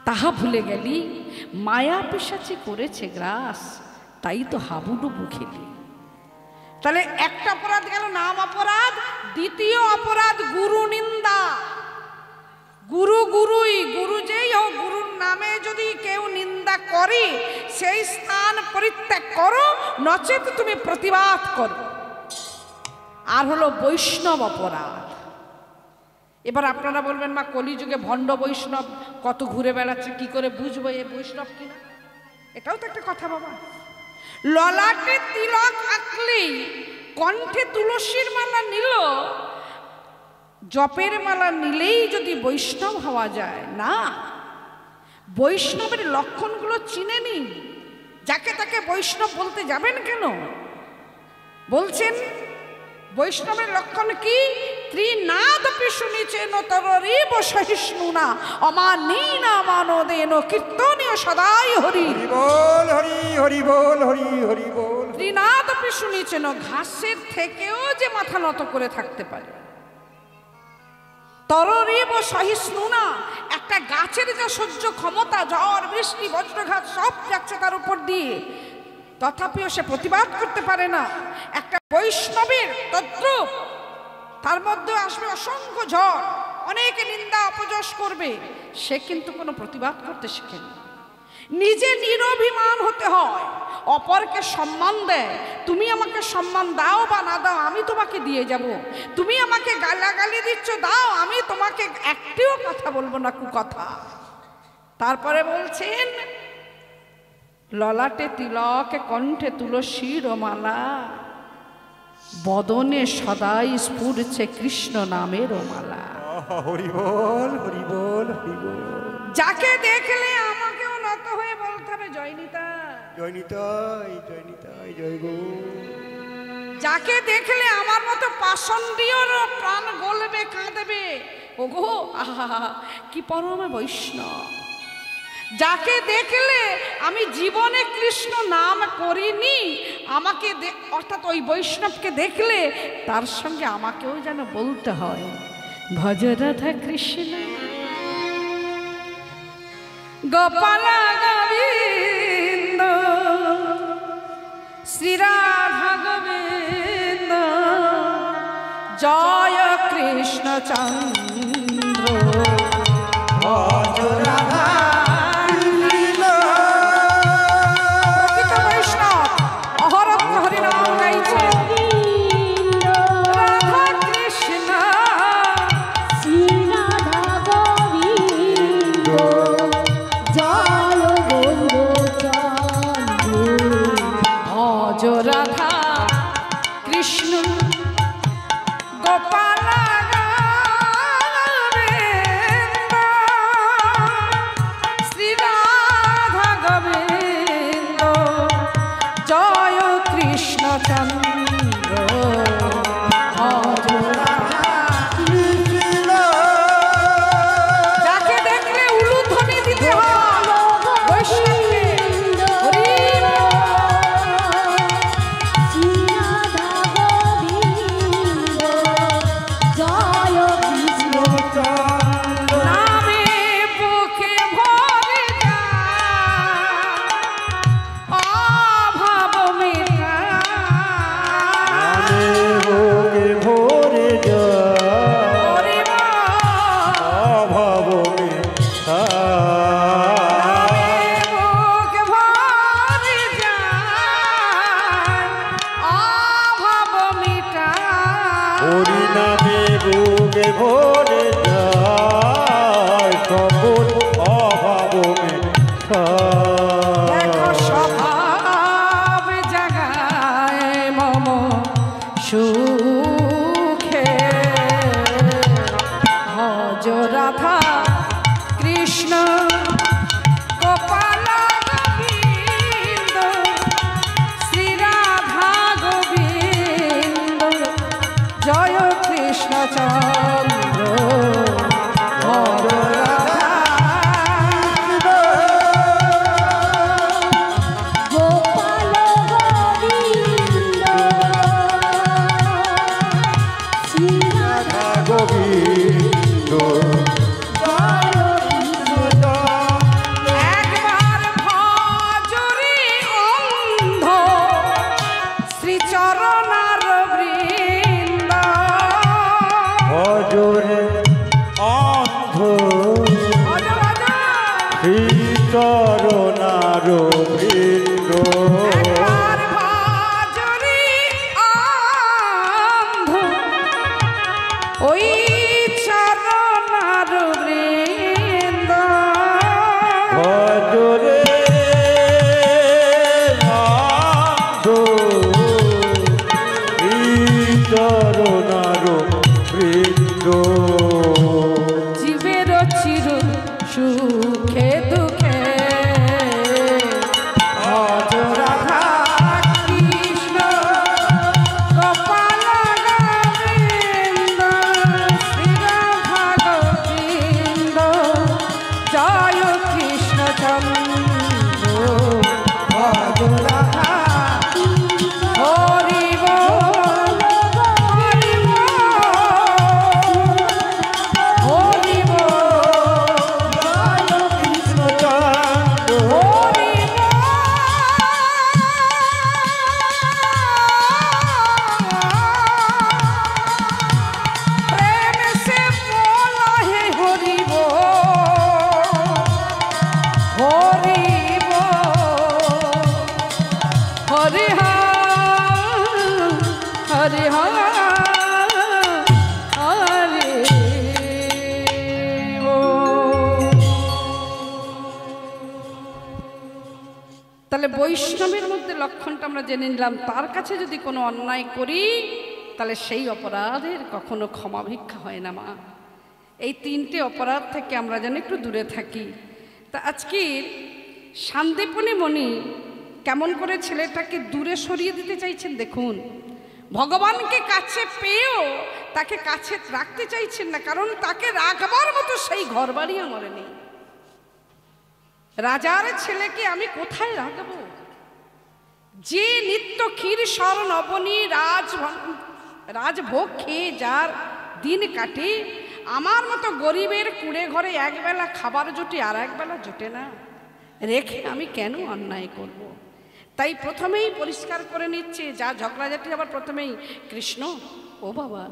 তাহা ভুলে গেলি, মায়া পিশাচি করেছে গ্রাস, তাই তো হাবুডুবু খেলি। তাহলে একটা অপরাধ গেল নাম অপরাধ। দ্বিতীয় অপরাধ গুরু নিন্দা। গুরু যেই হোক, গুরুর নামে যদি কেউ নিন্দা করে, সেই স্থান পরিত্যাগ করো, নচেত তুমি প্রতিবাদ করো। আর হলো বৈষ্ণব অপরাধ। এবার আপনারা বলবেন মা কলিযুগে ভণ্ড বৈষ্ণব কত ঘুরে বেড়াচ্ছে, কি করে বুঝবো এ বৈষ্ণব কিনা? এটাও তো একটা কথা বাবা। ললাটে তিলক আঁকলেই, কণ্ঠে তুলসীর মালা নিল, জপের মালা নিলেই যদি বৈষ্ণব হওয়া যায় না। বৈষ্ণবের লক্ষণগুলো চিনে নিন, যাকে তাকে বৈষ্ণব বলতে যাবেন কেন? বলছেন বৈষ্ণবের লক্ষণ কি? ত্রিনাদপি শুনিছেন তররিব সহিষ্ণুনা, অমানীনা মানদেন কীর্তনীয় সদাই হরি। হরি বল হরি, হরি বল হরি, হরি বল। ত্রিনাদপি শুনিছেন, ঘাসের থেকেও যে মাথা নত করে থাকতে পারে। তররিব সহিষ্ণুনা, একটা গাছের যা সহ্য ক্ষমতা, ঝড় বৃষ্টি বজ্রঘাত সব যাচ্ছে তার উপর দিয়ে, তথাপিও সে প্রতিবাদ করতে পারে না। একটা বৈষ্ণবের তদ্রূপ, তার মধ্যে আসবে অসংখ্য ঝড়, অনেকে নিন্দা অপযশ করবে, সে কিন্তু কোনো প্রতিবাদ করতে শেখেনি। নিজে নিরভিমান হতে হয়, অপরকে সম্মান দেয়। তুমি আমাকে সম্মান দাও বা না দাও, আমি তোমাকে দিয়ে যাব। তুমি আমাকে গালাগালি দিচ্ছ, দাও, আমি তোমাকে একটিও কথা বলবো না কুকথা। তারপরে বলছেন ললাটে তিলক কণ্ঠে তুলসীর মালা, বদনে সদাই স্ফুরছে কৃষ্ণ নামের মালা। হরি বল হরি বল হরি বল। যাকে দেখলে আমাকেও নত হয়ে বলতে হবে জয় নিতাই। জয় নিতাই জয় নিতাই জয় গো। যাকে দেখলে আমার মতো পাষণ্ডীয় প্রাণ গলবে কাঁদবে, ওগো আহা কি পরম বৈষ্ণব। যাকে দেখলে আমি জীবনে কৃষ্ণ নাম করিনি, আমাকে অর্থাৎ ওই বৈষ্ণবকে দেখলে তার সঙ্গে আমাকেও যেন বলতে হয় ভজ রাধা কৃষ্ণ গোপাল গোবিন্দ শ্রী রাধা গোবিন্দ জয় কৃষ্ণ চন্দ্র ভজ রাধা। প্রকৃত বৈষ্ণব অহরত্র হরিনাম গাইছে রাধা কৃষ্ণ শ্রী রাধা গোবিন্দ জয় গৌরচন্দ্র ভজ রাধা কৃষ্ণ গোপাল গোবিন্দ শ্রী রাধা গোবিন্দ জয় কৃষ্ণ চন্দ্র ভজ রাধা। যাকে দেখলে উলুধ্বনি দিতে হয় বৈষ্ণবকে হরি শ্রী রাধা গোবিন্দ জয় কৃষ্ণ নামে বুকে ভরে যায় অভাব মেটায়। ভোগে ভরে যায় হরি বল। অভাব নামে বুকে ভরে যায় অভাব মেটায়। হরি নামে ভোগে ভরে যায় সকল অভাব দেখো স্বভাব জাগায় মম সুখে ভজ রাধা কৃষ্ণ গোপাল গোবিন্দ শ্রী রাধা গোবিন্দ জয় কৃষ্ণ চন্দ্র ভজ রাধা। গোপাল গোবিন্দ শ্রী রাধা গোবিন্দ একবার ভজরি অন্ধ শ্রীচরণার বৃন্দ ভজরে অন্ধ ভজ ভজ। শ্রীচরণার বৃন্দ একবার ভজরি অন্ধ ওই চরণার বৃন্দ ভজরে অন্ধ শ্রীচরণার বৃন্দ জীবের চির সুখে দুঃখে ভজ রাধা কৃষ্ণ গোপাল গোবিন্দ শ্রী রাধা গোবিন্দ জয় কৃষ্ণ চন্দ্র ভজ রাধা হরি বল হরি বল হরি বল কৃষ্ণ চন্দ্র হরি प्रेम से बोला है हरि बोल हरि बोल हरि हरि हरि बोल। বৈষ্ণবের মধ্যে লক্ষণটা আমরা জেনে নিলাম, তার কাছে যদি কোনো অন্যায় করি তাহলে সেই অপরাধের কখনো ক্ষমা ভিক্ষা হয় না মা। এই তিনটে অপরাধ থেকে আমরা যেন একটু দূরে থাকি। তা আজকে শান্তিপনি মণি কেমন করে ছেলেটাকে দূরে সরিয়ে দিতে চাইছেন দেখুন। ভগবানকে কাছে পেয়েও তাকে কাছে রাখতে চাইছেন না, কারণ তাকে রাখবার মতো সেই ঘর বাড়ি আমার নেই। রাজার ছেলেকে আমি কোথায় রাখবো? যে নিত্য ক্ষীর স্বর নবনী রাজভোগ খেয়ে যার দিন কাটে, আমার মতো গরিবের কুড়ে ঘরে একবেলা খাবার জোটে আর একবেলা জোটে না, রেখে আমি কেন অন্যায় করব। তাই প্রথমেই পরিষ্কার করে নিচ্ছে, যা ঝগড়াঝাটি আবার প্রথমেই, কৃষ্ণ ও বাবা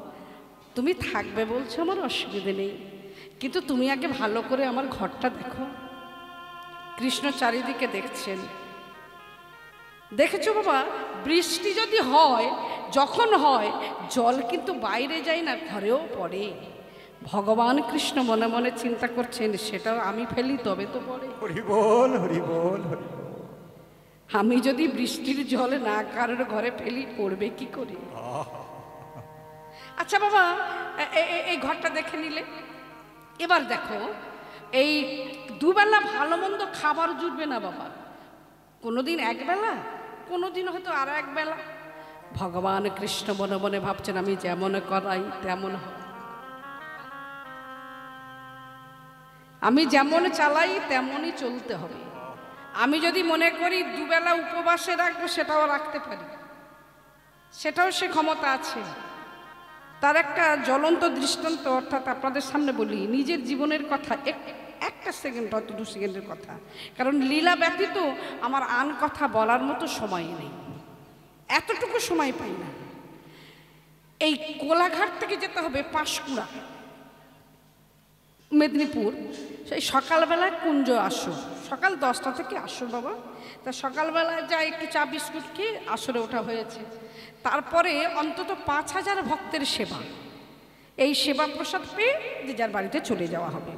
তুমি থাকবে বলছো আমার অসুবিধে নেই, কিন্তু তুমি আগে ভালো করে আমার ঘরটা দেখো। কৃষ্ণ চারিদিকে দেখছেন। দেখেছো বাবা, বৃষ্টি যদি হয়, যখন হয় জল কিন্তু বাইরে যায় না, ঘরেও পড়ে। ভগবান কৃষ্ণ মনে মনে চিন্তা করছেন, সেটাও আমি ফেলি তবে তো পড়ে। হরি বল, হরি বল, হরি বল। আমি যদি বৃষ্টির জল না কারোর ঘরে ফেলি, পড়বে কি করে? আচ্ছা বাবা, এই ঘরটা দেখে নিলে, এবার দেখো এই দুবেলা ভালো মন্দ খাবার জুটবে না বাবা, কোনোদিন একবেলা, কোনোদিন হয়তো আর একবেলা। ভগবান কৃষ্ণ মনে মনে ভাবছেন, আমি যেমন করাই তেমন হয়, আমি যেমন চালাই তেমনই চলতে হবে। আমি যদি মনে করি দুবেলা উপবাসে রাখবো, সেটাও রাখতে পারি, সেটাও সে ক্ষমতা আছে। তার একটা জ্বলন্ত দৃষ্টান্ত, অর্থাৎ আপনাদের সামনে বলি নিজের জীবনের কথা, একটা সেকেন্ড হয়তো 2 সেকেন্ডের কথা, কারণ লীলা ব্যতীত আমার আন কথা বলার মতো সময় নেই, এতটুকু সময় পাই না। এই কোলাঘাট থেকে যেতে হবে পাঁশকুড়া, মেদিনীপুর। সেই সকালবেলা কুঞ্জ আসর, সকাল 10টা থেকে আসর বাবা। তা সকালবেলা যাই একটু চা বিস্কুট খেয়ে আসরে ওঠা হয়েছে। তারপরে অন্তত 5000 ভক্তের সেবা, এই সেবা প্রসাদ পেয়ে যে যার বাড়িতে চলে যাওয়া হবে।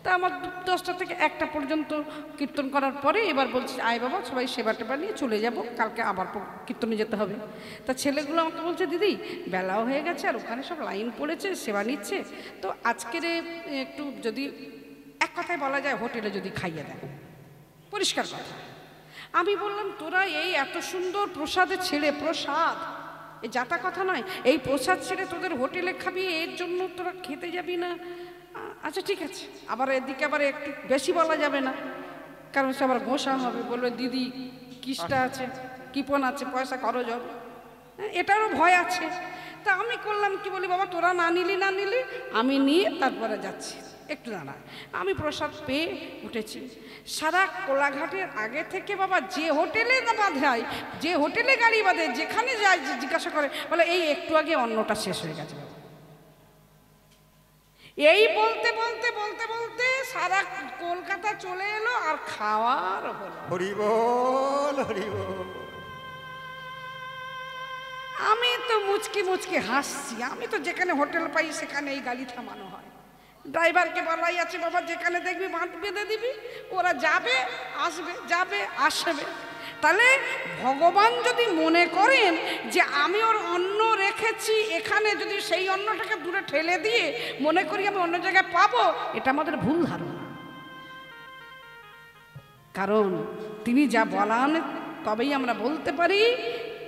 তা আমার 10টা থেকে 1টা পর্যন্ত কীর্তন করার পরে এবার বলছি, আয় বাবা সবাই সেবা টেবা নিয়ে চলে যাব, কালকে আবার কীর্তনে যেতে হবে। তা ছেলেগুলো আমাকে বলছে, দিদি বেলাও হয়ে গেছে আর ওখানে সব লাইন পড়েছে, সেবা নিচ্ছে, তো আজকের একটু যদি এক কথায় বলা যায় হোটেলে যদি খাইয়ে দেন, পরিষ্কার কথা। আমি বললাম, তোরা এই এত সুন্দর প্রসাদে ছেড়ে, প্রসাদ এই যাতা কথা নয়, এই প্রসাদ ছেড়ে তোদের হোটেলে খাবি, এর জন্য তোরা খেতে যাবি না? আচ্ছা ঠিক আছে। আবার এদিকে আবার একটু বেশি বলা যাবে না, কারণ সে আবার ঘোষা হবে, বলবে দিদি কিসটা আছে, কিপন আছে, পয়সা খরচ হবে, এটারও ভয় আছে। তা আমি করলাম কি, বলি বাবা তোরা না নিলি আমি নিয়ে তারপরে যাচ্ছি, একটু দাঁড়া। আমি প্রসাদ পেয়ে উঠেছি। সারা কোলাঘাটের আগে থেকে বাবা যে হোটেলে বাঁধায়, যে হোটেলে গাড়ি বাঁধে, যেখানে যায় জিজ্ঞাসা করে, বলে এই একটু আগে অন্নটা শেষ হয়ে গেছে। এই বলতে বলতে বলতে বলতে সারা কলকাতা চলে এলো, আর খাওয়ার হলো। হরি বল, হরি বল। আমি তো মুচকি মুচকি হাসছি। আমি তো যেখানে হোটেল পাই সেখানে এই গাড়ি থামানো হয়। ড্রাইভারকে বলাই আছে, বাবা যেখানে দেখবি বাঁধ বেঁধে দিবি, ওরা যাবে আসবে, যাবে আসবে। তাহলে ভগবান যদি মনে করেন যে আমি ওর অন্ন রেখেছি এখানে, যদি সেই অন্নটাকে দূরে ঠেলে দিয়ে মনে করি আমি অন্য জায়গায় পাবো, এটা আমাদের ভুল ধারণা। কারণ তিনি যা বলান তবেই আমরা বলতে পারি,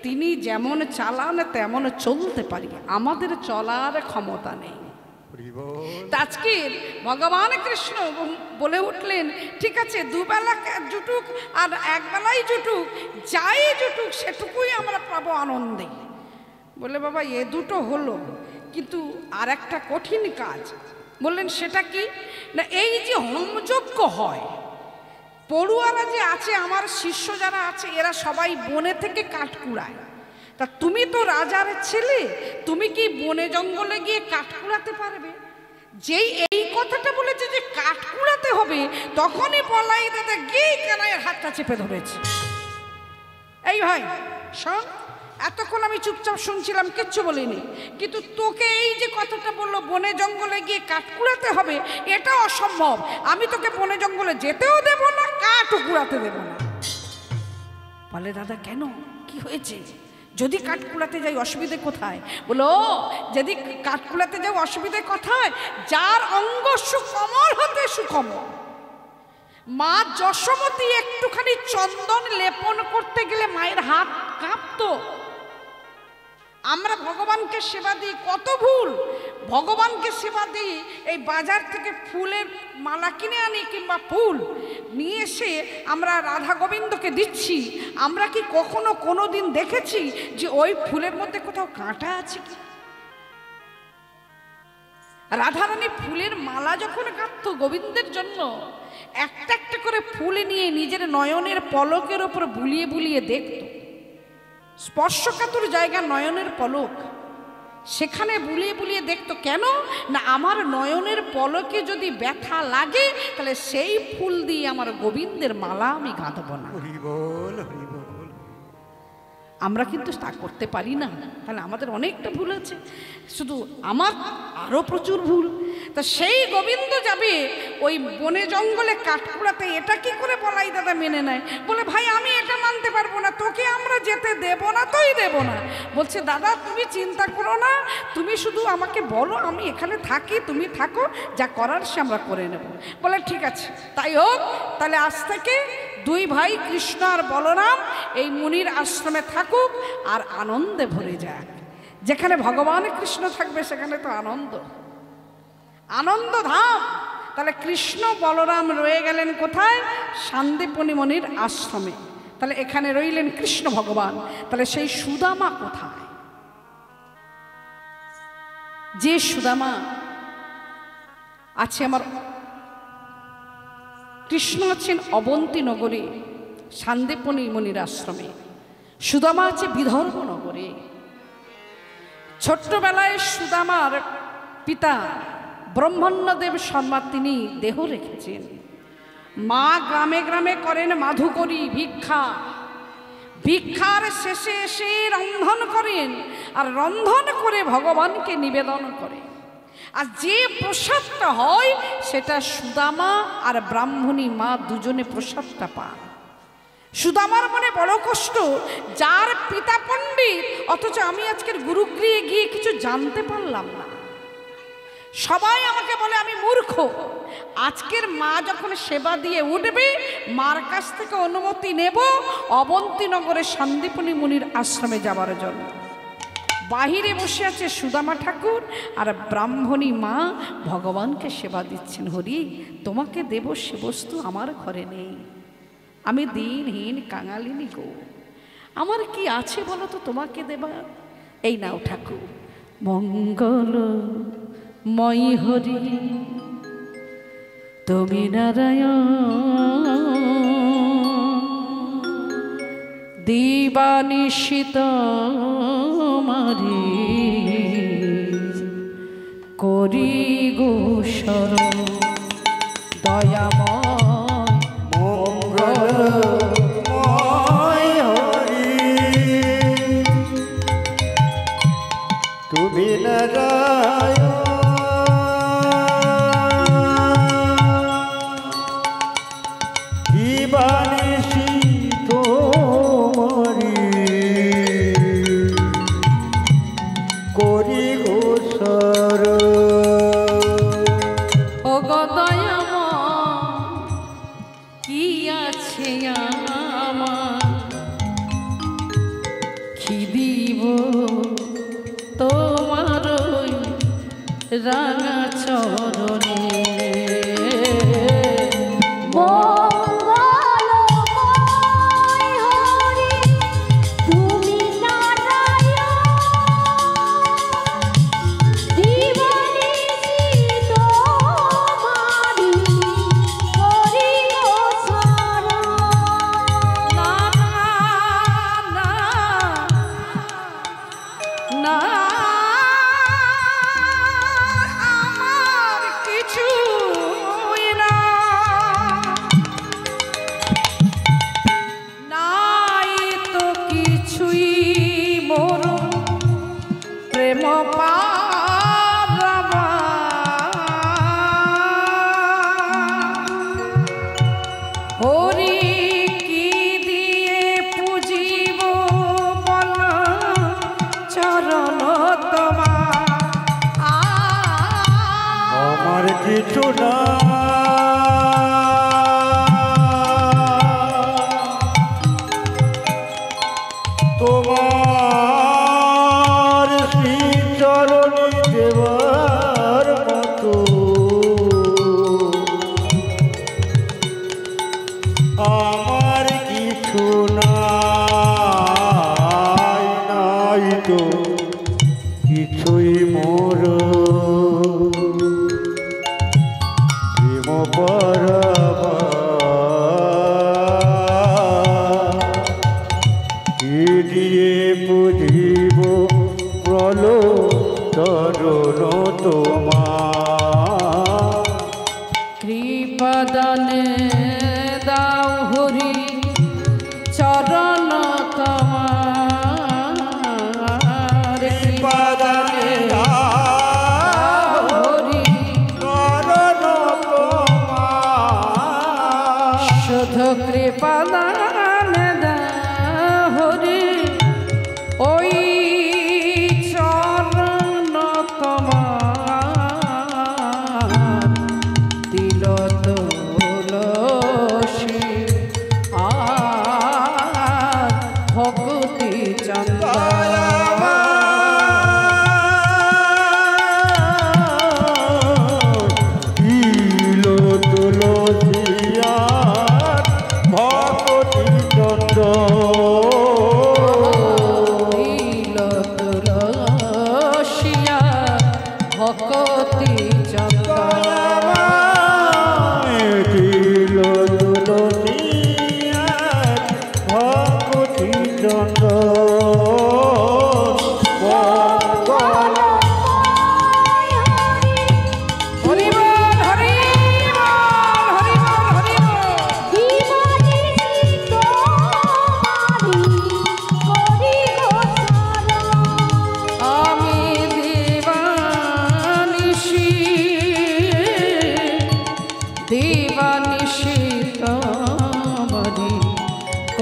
তিনি যেমন চালান তেমন চলতে পারি, আমাদের চলার ক্ষমতা নেই। আজকের ভগবান কৃষ্ণ বলে উঠলেন, ঠিক আছে দুবেলা জুটুক আর একবেলাই জুটুক, যাই জুটুক সেটুকুই আমরা পাবো আনন্দে। বলে বাবা এ দুটো হলো, কিন্তু আর একটা কঠিন কাজ। বললেন সেটা কি না, এই যে হোমযজ্ঞ হয়, পড়ুয়ারা যে আছে, আমার শিষ্য যারা আছে, এরা সবাই বনে থেকে কাঠ কুড়ায়। তা তুমি তো রাজার ছেলে, তুমি কি বনে জঙ্গলে গিয়ে কাঠ কুড়াতে পারবে? যেই এই কথাটা বলেছে যে কাঠ কুড়াতে হবে, তখনই বলাই দাদা গিয়ে কানাইয়ের হাতটা চেপে ধরেছে। এই ভাই শোন, এতক্ষণ আমি চুপচাপ শুনছিলাম, কিচ্ছু বলিনি, কিন্তু তোকে এই যে কথাটা বললো বনে জঙ্গলে গিয়ে কাঠ কুড়াতে হবে, এটা অসম্ভব। আমি তোকে বনে জঙ্গলে যেতেও দেব না, কাঠও কুড়াতে দেব না। বলে দাদা কেন, কি হয়েছে? যদি কাঠকুলাতে যাই অসুবিধে কোথায়? বলো যদি কাঠকুলাতে যাই অসুবিধে কোথায়? যার অঙ্গ সুকমল হতে সুকমল। মা যশোমতী একটুখানি চন্দন লেপন করতে গেলে মায়ের হাত কাঁপতো। আমরা ভগবানকে সেবা দিই, কত ভুল। ভগবানকে সেবা দিই, এই বাজার থেকে ফুলের মালা কিনে আনি কিংবা ফুল নিয়ে এসে আমরা রাধা গোবিন্দকে দিচ্ছি। আমরা কি কখনো কোনো দিন দেখেছি যে ওই ফুলের মধ্যে কোথাও কাঁটা আছে কি? রাধারানী ফুলের মালা যখন গাঁথত গোবিন্দের জন্য, একটা একটা করে ফুল নিয়ে নিজের নয়নের পলকের ওপর বুলিয়ে বুলিয়ে দেখত। স্পর্শকাতর জায়গা নয়নের পলক, সেখানে বুলিয়ে বুলিয়ে দেখতো। কেন না, আমার নয়নের পলকে যদি ব্যথা লাগে তাহলে সেই ফুল দিয়ে আমার গোবিন্দের মালা আমি গাঁথব না। হরি বল, হরি বল। আমরা কিন্তু তা করতে পারি না, তাহলে আমাদের অনেকটা ভুল আছে। শুধু আমার আরও প্রচুর ভুল। তা সেই গোবিন্দ যাবে ওই বনে জঙ্গলে কাঠকুড়াতে, এটা কি করে বলাই দাদা মেনে নেয়? বলে ভাই আমি এটা মানতে পারবো না, তোকে আমরা যেতে দেব না, তোই দেব না। বলছে দাদা তুমি চিন্তা করো না, তুমি শুধু আমাকে বলো, আমি এখানে থাকি, তুমি থাকো, যা করার সে আমরা করে নেব। বলে ঠিক আছে তাই হোক, তাহলে আজ থেকে দুই ভাই কৃষ্ণ আর বলরাম এই মুনির আশ্রমে থাকুক আর আনন্দে ভরে যাক। যেখানে ভগবান কৃষ্ণ থাকবে সেখানে তো আনন্দ, আনন্দ ধাম। তাহলে কৃষ্ণ বলরাম রয়ে গেলেন কোথায়? সান্দিপনী মুনির আশ্রমে। তাহলে এখানে রইলেন কৃষ্ণ ভগবান। তাহলে সেই সুদামা কোথায়? যে সুদামা আছে আমার, কৃষ্ণ আছেন অবন্তী নগরে সান্দিপনী মুনির আশ্রমে, সুদামা আছে বিদর্ভ নগরে। ছোট্টবেলায় সুদামার পিতা ব্রহ্মণ্যদেব শর্মা তিনি দেহ রেখেছেন। মা গ্রামে গ্রামে করেন মাধুকরী ভিক্ষা, ভিক্ষার শেষে এসে রন্ধন করেন, আর রন্ধন করে ভগবানকে নিবেদন করে। আর যে প্রসাদটা হয় সেটা সুদামা আর ব্রাহ্মণী মা দুজনে প্রসাদটা পান। সুদামার মনে বড় কষ্ট, যার পিতা পণ্ডিত অথচ আমি আজকের গুরুগৃহে গিয়ে কিছু জানতে পারলাম না। সবাই আমাকে বলে আমি মূর্খ। আজকের মা যখন সেবা দিয়ে উঠবে, মার কাছ থেকে অনুমতি নেব অবন্তীনগরের সান্দিপনী মুনির আশ্রমে যাবার জন্য। বাহিরে বসে আছে সুদামা ঠাকুর আর ব্রাহ্মণী মা ভগবানকে সেবা দিচ্ছেন। হরি তোমাকে দেব সে বস্তু আমার ঘরে নেই, আমি দিনহীন কাঙালিনী গো, আমার কি আছে বলো তো তোমাকে দেবা? এই নাও ঠাকুর, মঙ্গল মই হরি তুমি নারায়ণ, দিবানিশিত মারি করি গো শরণ, দয়াময় মঙ্গলময় হরি তুমি নারায়ণ, দিবানিশি তোমারি করি গো শরণ। ও গো দয়াময় কি আছে আমার, কি দিব তোমার ওই রাঙা চরণে। মঙ্গলময় হরি তুমি নারায়ণ, দিবানিশি তোমারি করি গো শরণ। না না না, আমার কিছু না তোমার শ্রীচরণে দেবার মতো আমার কিছু নাই, নাই তো কিছুই মোর প্রেম পারাবা কি দিয়ে বুঝিব প্রলো তরুণ তোমার কৃপাদানে দাও হরি চরণ তোমার কৃপাদানে দাও হরি তরুণ তোমার শুধু কৃপাদানে দাও হরি ওই চরণ তোমার দিল তুলসী আর ভক্তি চন্দ্র ইলো তুলসিয়ার ভগতি চন্দ্র দিল তুলসিয়া ভক্তি চন্দ্র ইলো তুলসিয়ার ভগতি চন্দ্র হরি বল হরি বল হরি বল হরি দিবানিশি তোমারি করি গো শরণ আমি দিবানিশি তোমারি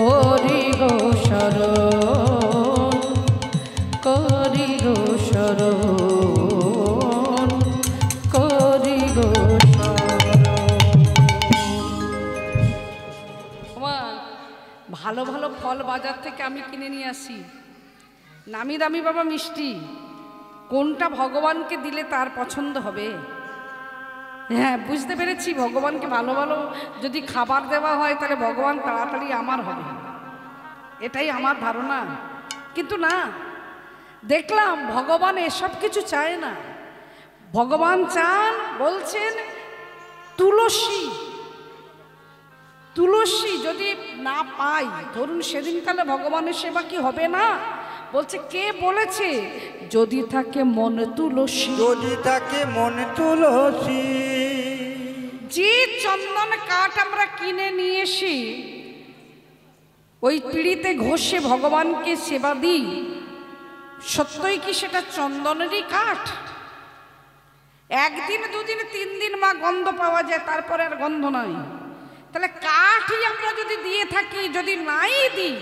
করি গো শরণ করি গো ভালো ভালো ফল বাজার থেকে আমি কিনে নিয়ে আসি, নামি দামি বাবা মিষ্টি, কোনটা ভগবানকে দিলে তার পছন্দ হবে? হ্যাঁ, বুঝতে পেরেছি। ভগবানকে ভালো ভালো যদি খাবার দেওয়া হয় তাহলে ভগবান তাড়াতাড়ি আমার হবে, এটাই আমার ধারণা। কিন্তু না, দেখলাম ভগবান এসব কিছু চায় না। ভগবান চান, বলছেন তুলসী। তুলসী যদি না পাই, ধরুন সেদিন তাহলে ভগবানের সেবা কি হবে না? বলছে কে বলেছে? যদি থাকে মনে তুলসী। যদি তাকে মনে তুলসী যে চন্দন কাঠ আমরা কিনে নিয়ে এসি, ওই পিড়িতে ঘষে ভগবানকে সেবা দিই, সত্যই কি সেটা চন্দনেরই কাঠ? একদিন দুদিন তিন দিন মা গন্ধ পাওয়া যায়, তারপরে আর গন্ধ নাই। তাহলে কাঠই আমরা যদি দিয়ে থাকি, যদি নাই দিই,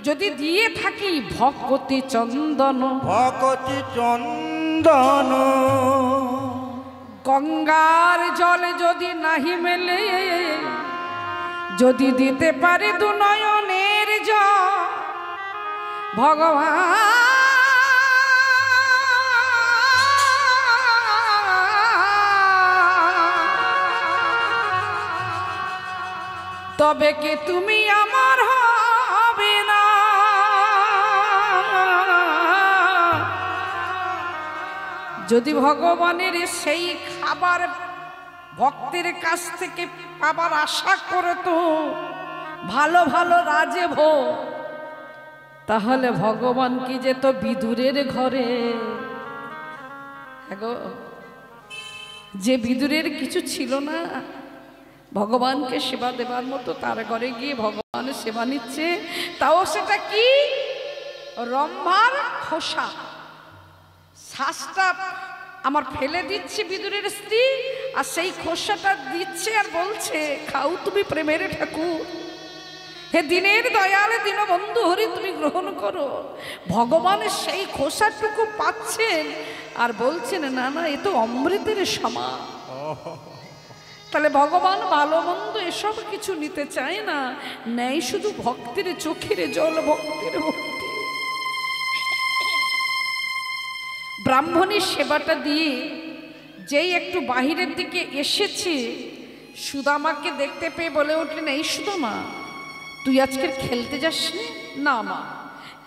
যদি দিয়ে থাকি ভগতি চন্দন, ভগতি চন্দন গঙ্গার জলে যদি নাহি মেলে, যদি দিতে পারে দু নয়নের জল, ভগবান তবে কি তুমি আমার হবে না? যদি ভগবানের সেই খাবার ভক্তের কাছ থেকে পাবার আশা করতো, ভালো ভালো রাজে ভোগ, তাহলে ভগবান কি যেত বিদুরের ঘরে? হ্যাঁ গো, যে বিদুরের কিছু ছিল না, ভগবানকে সেবা দেবার মতো, তার ঘরে গিয়ে ভগবানের সেবা নিচ্ছে, তাও সেটা কি? রম্ভার খোসা। শ্বাসটা আমার ফেলে দিচ্ছে বিদুরের স্ত্রী, আর সেই খোসাটা দিচ্ছে আর বলছে, খাও তুমি প্রেমের ঠাকুর, হে দিনের দয়াল দীনবন্ধু হরি, তুমি গ্রহণ করো। ভগবানের সেই খোসাটুকু পাচ্ছেন আর বলছেন, না না, এ তো অমৃতের সমান। তাহলে ভগবান ভালো মন্দ এসব কিছু নিতে চায় না, নেই শুধু ভক্তের চোখের জল, ভক্তের ভক্তি। ব্রাহ্মণের সেবাটা দিয়ে যেই একটু বাহিরের দিকে এসেছে, সুদামাকে দেখতে পেয়ে বলে উঠলেন, এই সুদামা, তুই আজকে খেলতে যাসনি? না মা,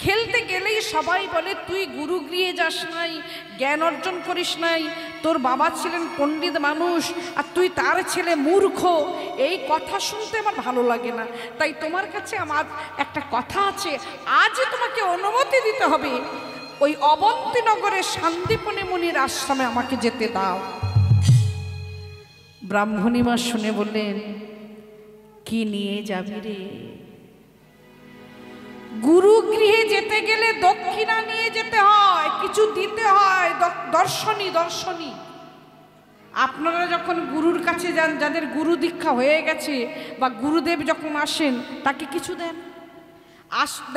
খেলতে গেলেই সবাই বলে তুই গুরুগৃহে যাস নাই, জ্ঞান অর্জন করিস নাই, তোর বাবা ছিলেন পণ্ডিত মানুষ আর তুই তার ছেলে মূর্খ। এই কথা শুনতে আমার ভালো লাগে না, তাই তোমার কাছে আমার একটা কথা আছে, আজ তোমাকে অনুমতি দিতে হবে, ওই অবন্তীনগরের শান্তিপনি মুনির আশ্রমে আমাকে যেতে দাও। ব্রাহ্মণী মা শুনে বললেন, কি নিয়ে যাবি রে? গুরুগৃহে যেতে গেলে দক্ষিণা নিয়ে যেতে হয়, কিছু দিতে হয়, দর্শনী দর্শনী। আপনারা যখন গুরুর কাছে যান, যাদের গুরু দীক্ষা হয়ে গেছে বা গুরুদেব যখন আসেন, তাকে কিছু দেন,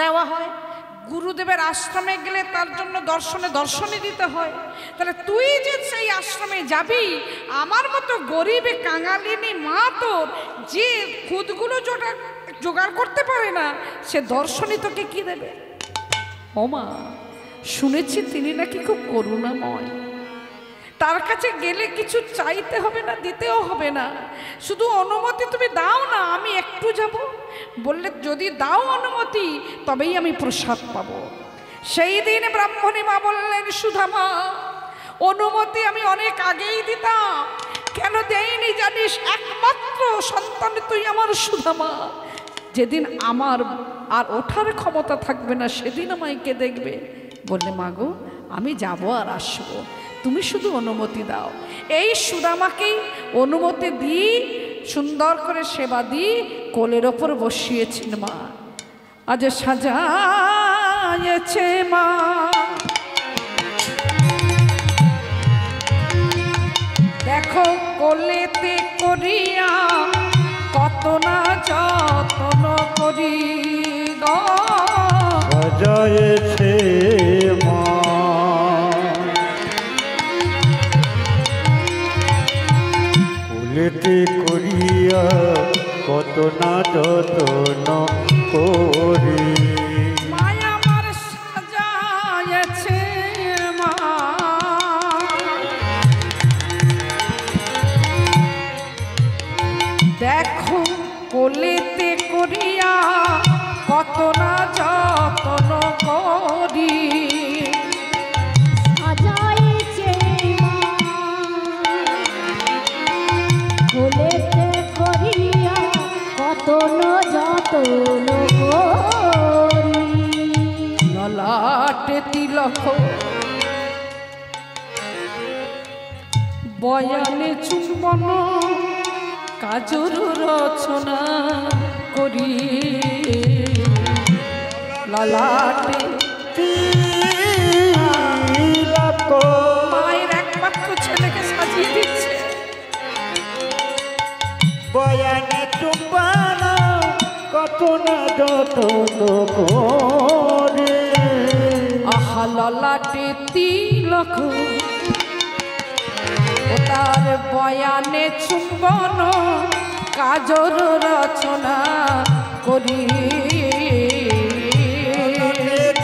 দেওয়া হয়। গুরুদেবের আশ্রমে গেলে তার জন্য দর্শনী দিতে হয়। তাহলে তুই যে সেই আশ্রমে যাবি, আমার মতো গরিবে কাঙালিনী মা তোর যে খুদগুলো জোগাড় করতে পারে না, সে দর্শনী তোকে কি দেবে? ও মা, শুনেছি তিনি নাকি খুব করুণাময়, তার কাছে গেলে কিছু চাইতে হবে না, দিতেও হবে না, শুধু অনুমতি তুমি দাও না, আমি একটু যাব। বললে, যদি দাও অনুমতি তবেই আমি প্রসাদ পাব। সেই দিন ব্রাহ্মণী মা বললেন, সুধামা, অনুমতি আমি অনেক আগেই দিতাম, কেন দেয়নি জানিস? একমাত্র সন্তান তুই আমার সুধামা, যেদিন আমার আর ওঠার ক্ষমতা থাকবে না সেদিন আমায় কে দেখবে? বললে, মাগো, আমি যাব আর আসবো, তুমি শুধু অনুমতি দাও। এই সুদামাকেই অনুমতি দিই, সুন্দর করে সেবা দিই, কোলের ওপর বসিয়েছেন মা। আজ সাজায়েছে মা দেখো কোলেতে করিয়া, কত না যত্ন করি গো সাজায়েছে মা, কোলেতে করিয়া কত না যত্ন করি। মায়া আমার সাজায়েছে মা, দেখো কোলেতে করিয়া কত না যত্ন করি। সাজাইছে মা, কোলেতে করিয়া কত না যত্ন করি। ললাটে তিলক বয়ানে চুম্বন, কাজর রচনা করি। ললাটে তিলক মায়ের একমাত্র ছেলেকে সাজিয়ে দিচ্ছে। বয়ানে চুম্বন, কত না যত্ন করে। আহা ললাটে তিলক, ও তার বয়ানে চুম্বন, কাজর রচনা করি।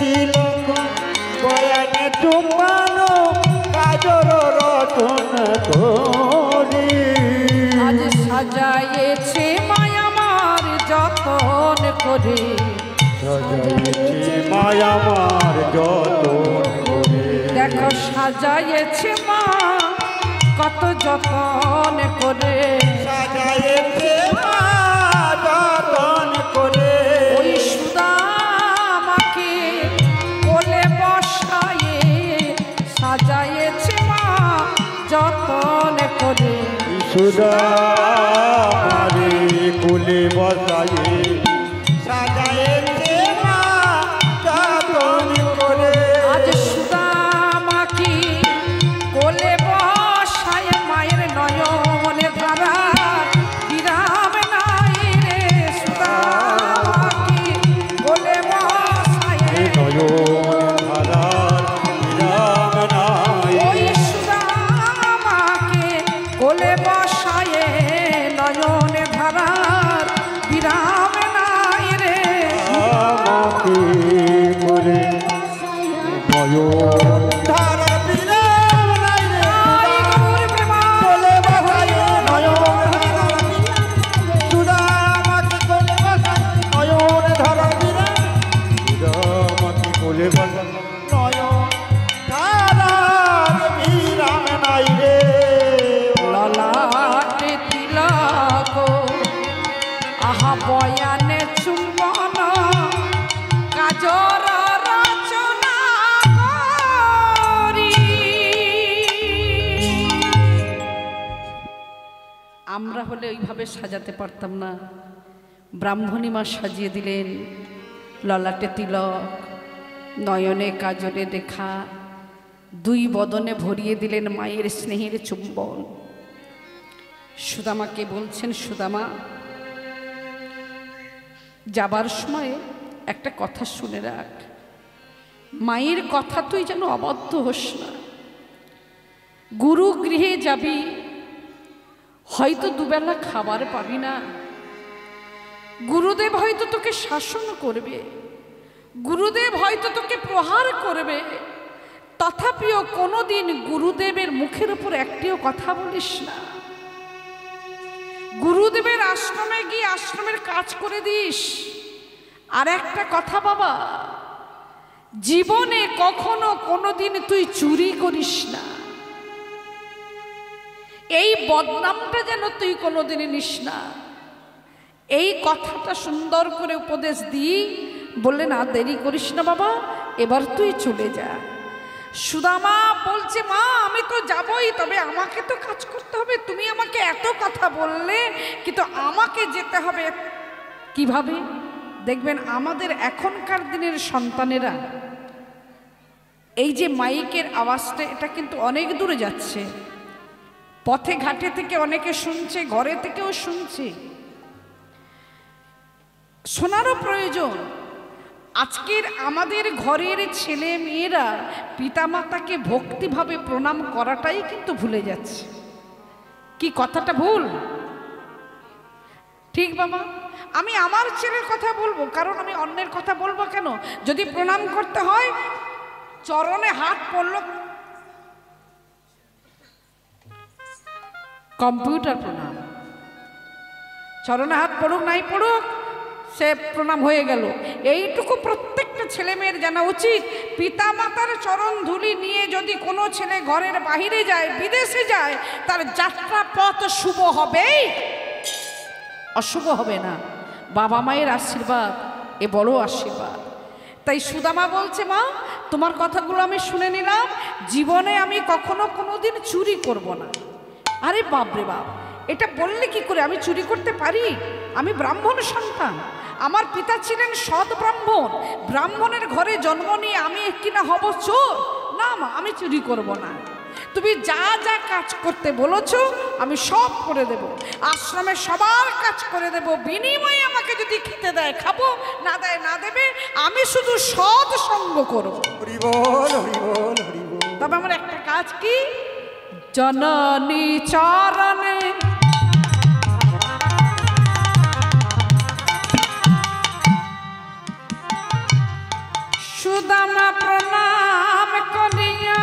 তিলক বয়ানে চুম্বন, কাজর রচনা করি। আজ সাজায়েছে মায়া আমার যতন করে। সাজাইছে মায়া আমার যতন করে। দেখো সাজায়েছে মা কত যতন করে। সাজাইছে মা যতন করে। ওই সুদামাকে কোলে বসায়ে সাজায়েছে মা যতন করে। সুদামারে কোলে বসায়ে সাজাইছে মা যতন করে। আজ সুদামাকে কোলে বসায় মায়ের নয়নে ধারা বিরাম নাই রে। সুদামাকে কোলে বসায় নয়ন ধারার বিরাম নাই। ওই সুদামাকে কোলে নয়ন ধারার বিরাম নাই রে কোলে বসাই নয়ন ধারার সুদামাকে কোলে বসাই নয়ন ধারার বিরাম সুদামাকে কোলে বসাই নয়ন ধারার বিরাম নাই রে ললাটে তিলক আহা বয়ানে চুম্বন কাজর রচনা করি। আমরা হলে ওইভাবে সাজাতে পারতাম না, ব্রাহ্মণী মা সাজিয়ে দিলেন। ললাটে তিলক, নয়নে কাজলে রেখা, দুই বদনে ভরিয়ে দিলেন মায়ের স্নেহের চুম্বন। সুদামাকে বলছেন, সুদামা যাবার সময় একটা কথা শুনে রাখ, মায়ের কথা তুই যেন অবদ্ধ হোস না। গুরু গৃহে যাবি, হয়তো দুবেলা খাবার পাবি না, গুরুদেব হয়তো তোকে শাসন করবে, গুরুদেব হয়তো তোকে প্রহার করবে, তথাপিও কোনোদিন গুরুদেবের মুখের উপর একটিও কথা বলিস না। গুরুদেবের আশ্রমে গিয়ে আশ্রমের কাজ করে দিস। আর একটা কথা বাবা, জীবনে কখনো কোনোদিন তুই চুরি করিস না। এই বদনামটা যেন তুই কোনোদিন নিস না। এই কথাটা সুন্দর করে উপদেশ দিই, বললেন আর দেরি করিস না বাবা, এবার তুই চলে যা। সুদামা বলছে, মা আমি তো যাবই, তবে আমাকে তো কাজ করতে হবে। তুমি আমাকে এত কথা বললে, কিন্তু আমাকে যেতে হবে কিভাবে? দেখবেন আমাদের এখনকার দিনের সন্তানেরা এই যে মাইকের আওয়াজটা, এটা কিন্তু অনেক দূরে যাচ্ছে, পথে ঘাটে থেকে অনেকে শুনছে, ঘরে থেকেও শুনছে, শোনারও প্রয়োজন। আজকের আমাদের ঘরের ছেলে মেয়েরা পিতামাতাকে ভক্তিভাবে প্রণাম করাটাই কিন্তু ভুলে যাচ্ছে। কি কথাটা ভুল? ঠিক বাবা, আমি আমার ছেলের কথা বলবো, কারণ আমি অন্যের কথা বলবো কেন? যদি প্রণাম করতে হয়, চরণে হাত পড়ল, কম্পিউটার প্রণাম, চরণে হাত পড়ুক নাই পড়ুক, সে প্রণাম হয়ে গেল। এইটুকু প্রত্যেকটা ছেলে মেয়ের জানা উচিত। পিতামাতার চরণ ধুলি নিয়ে যদি কোনো ছেলে ঘরের বাহিরে যায়, বিদেশে যায়, তার যাত্রা পথ শুভ হবেই, অশুভ হবে না। বাবা মায়ের আশীর্বাদ এ বড় আশীর্বাদ। তাই সুদামা বলছে, মা তোমার কথাগুলো আমি শুনে নিলাম, জীবনে আমি কখনো কোনোদিন চুরি করব না। আরে বাপরে বাপ, এটা বললে কি করে? আমি চুরি করতে পারি? আমি ব্রাহ্মণ সন্তান, আমার পিতা ছিলেন সৎ ব্রাহ্মণ, ব্রাহ্মণের ঘরে জন্ম নিয়ে আমি কিনা হব চোর? না মা, আমি চুরি করব না। তুমি যা যা কাজ করতে বলেছ আমি সব করে দেব, আশ্রমে সবার কাজ করে দেব, বিনিময়ে আমাকে যদি খেতে দেয় খাবো, না দেয় না দেবে, আমি শুধু সৎ সঙ্গ করব। হরি বল হরি বল হরি বল। তবে আমার একটা কাজ কি, জননী চরণে সুদামা প্রণাম করিয়া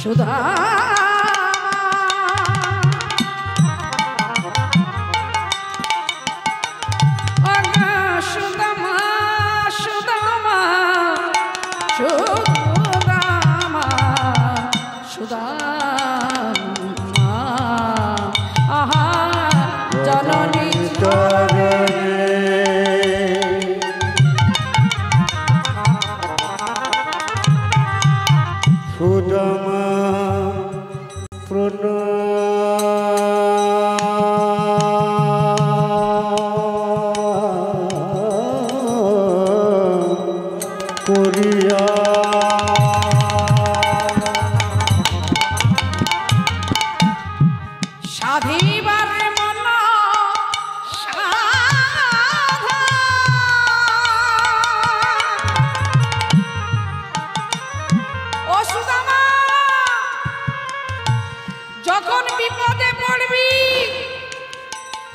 সুধা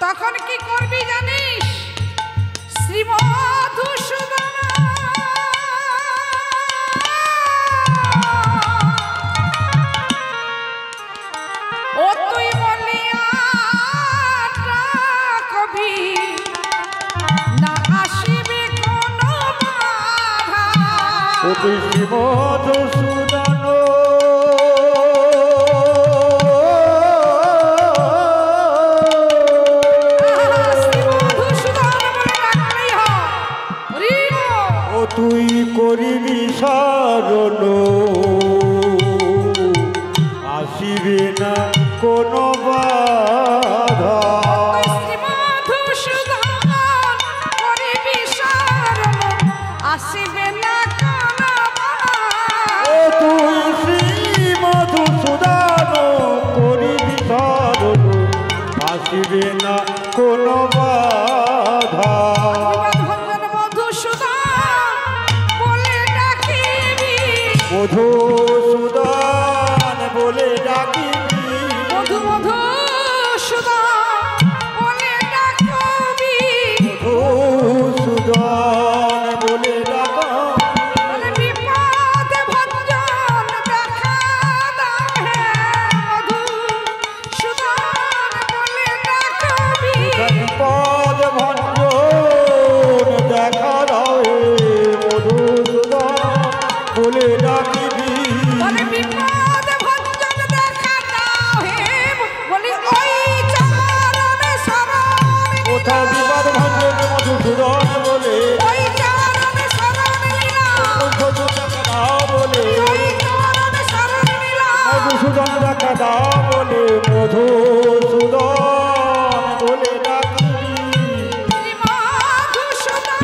তখন কি করবি জানিস? শ্রীমধুসূদন ও তুই বলিয়া কবি না আসিবে কোনো বাধা। ও তুই শ্রীমধুসূদন তুই করিবি শরণ আসিবে না কোনো বাধা। আসিবে না কোনো ও তুই শ্রীমধুসূদন করিবি শরণ আসিবে না কোনো বাধা। মধুসূদন বলে ডাকিবি মধুসূদন বলে ডাকবি মধুসূদন বলে ডাকিবি বিপদ ভঞ্জন দেখা দাহে মধুসূদন বলে ডাকবি বিপদ ভঞ্জন দেখা দাও মধুসূদন বলে ডাকিবি বিপদ ভঞ্জন দেখা দাও হে বলি ওই চরণে শরণ কোথাও বিপদ ভঞ্জন মধুসূদন বলে ওই চরণে শরণ নিলাম দেখা দাও বলে ওই চরণে শরণ নিলাম মধুসূদন দেখা দাও বলে মধুসূদন বলে ডাকিবি শ্রীমধুসূদন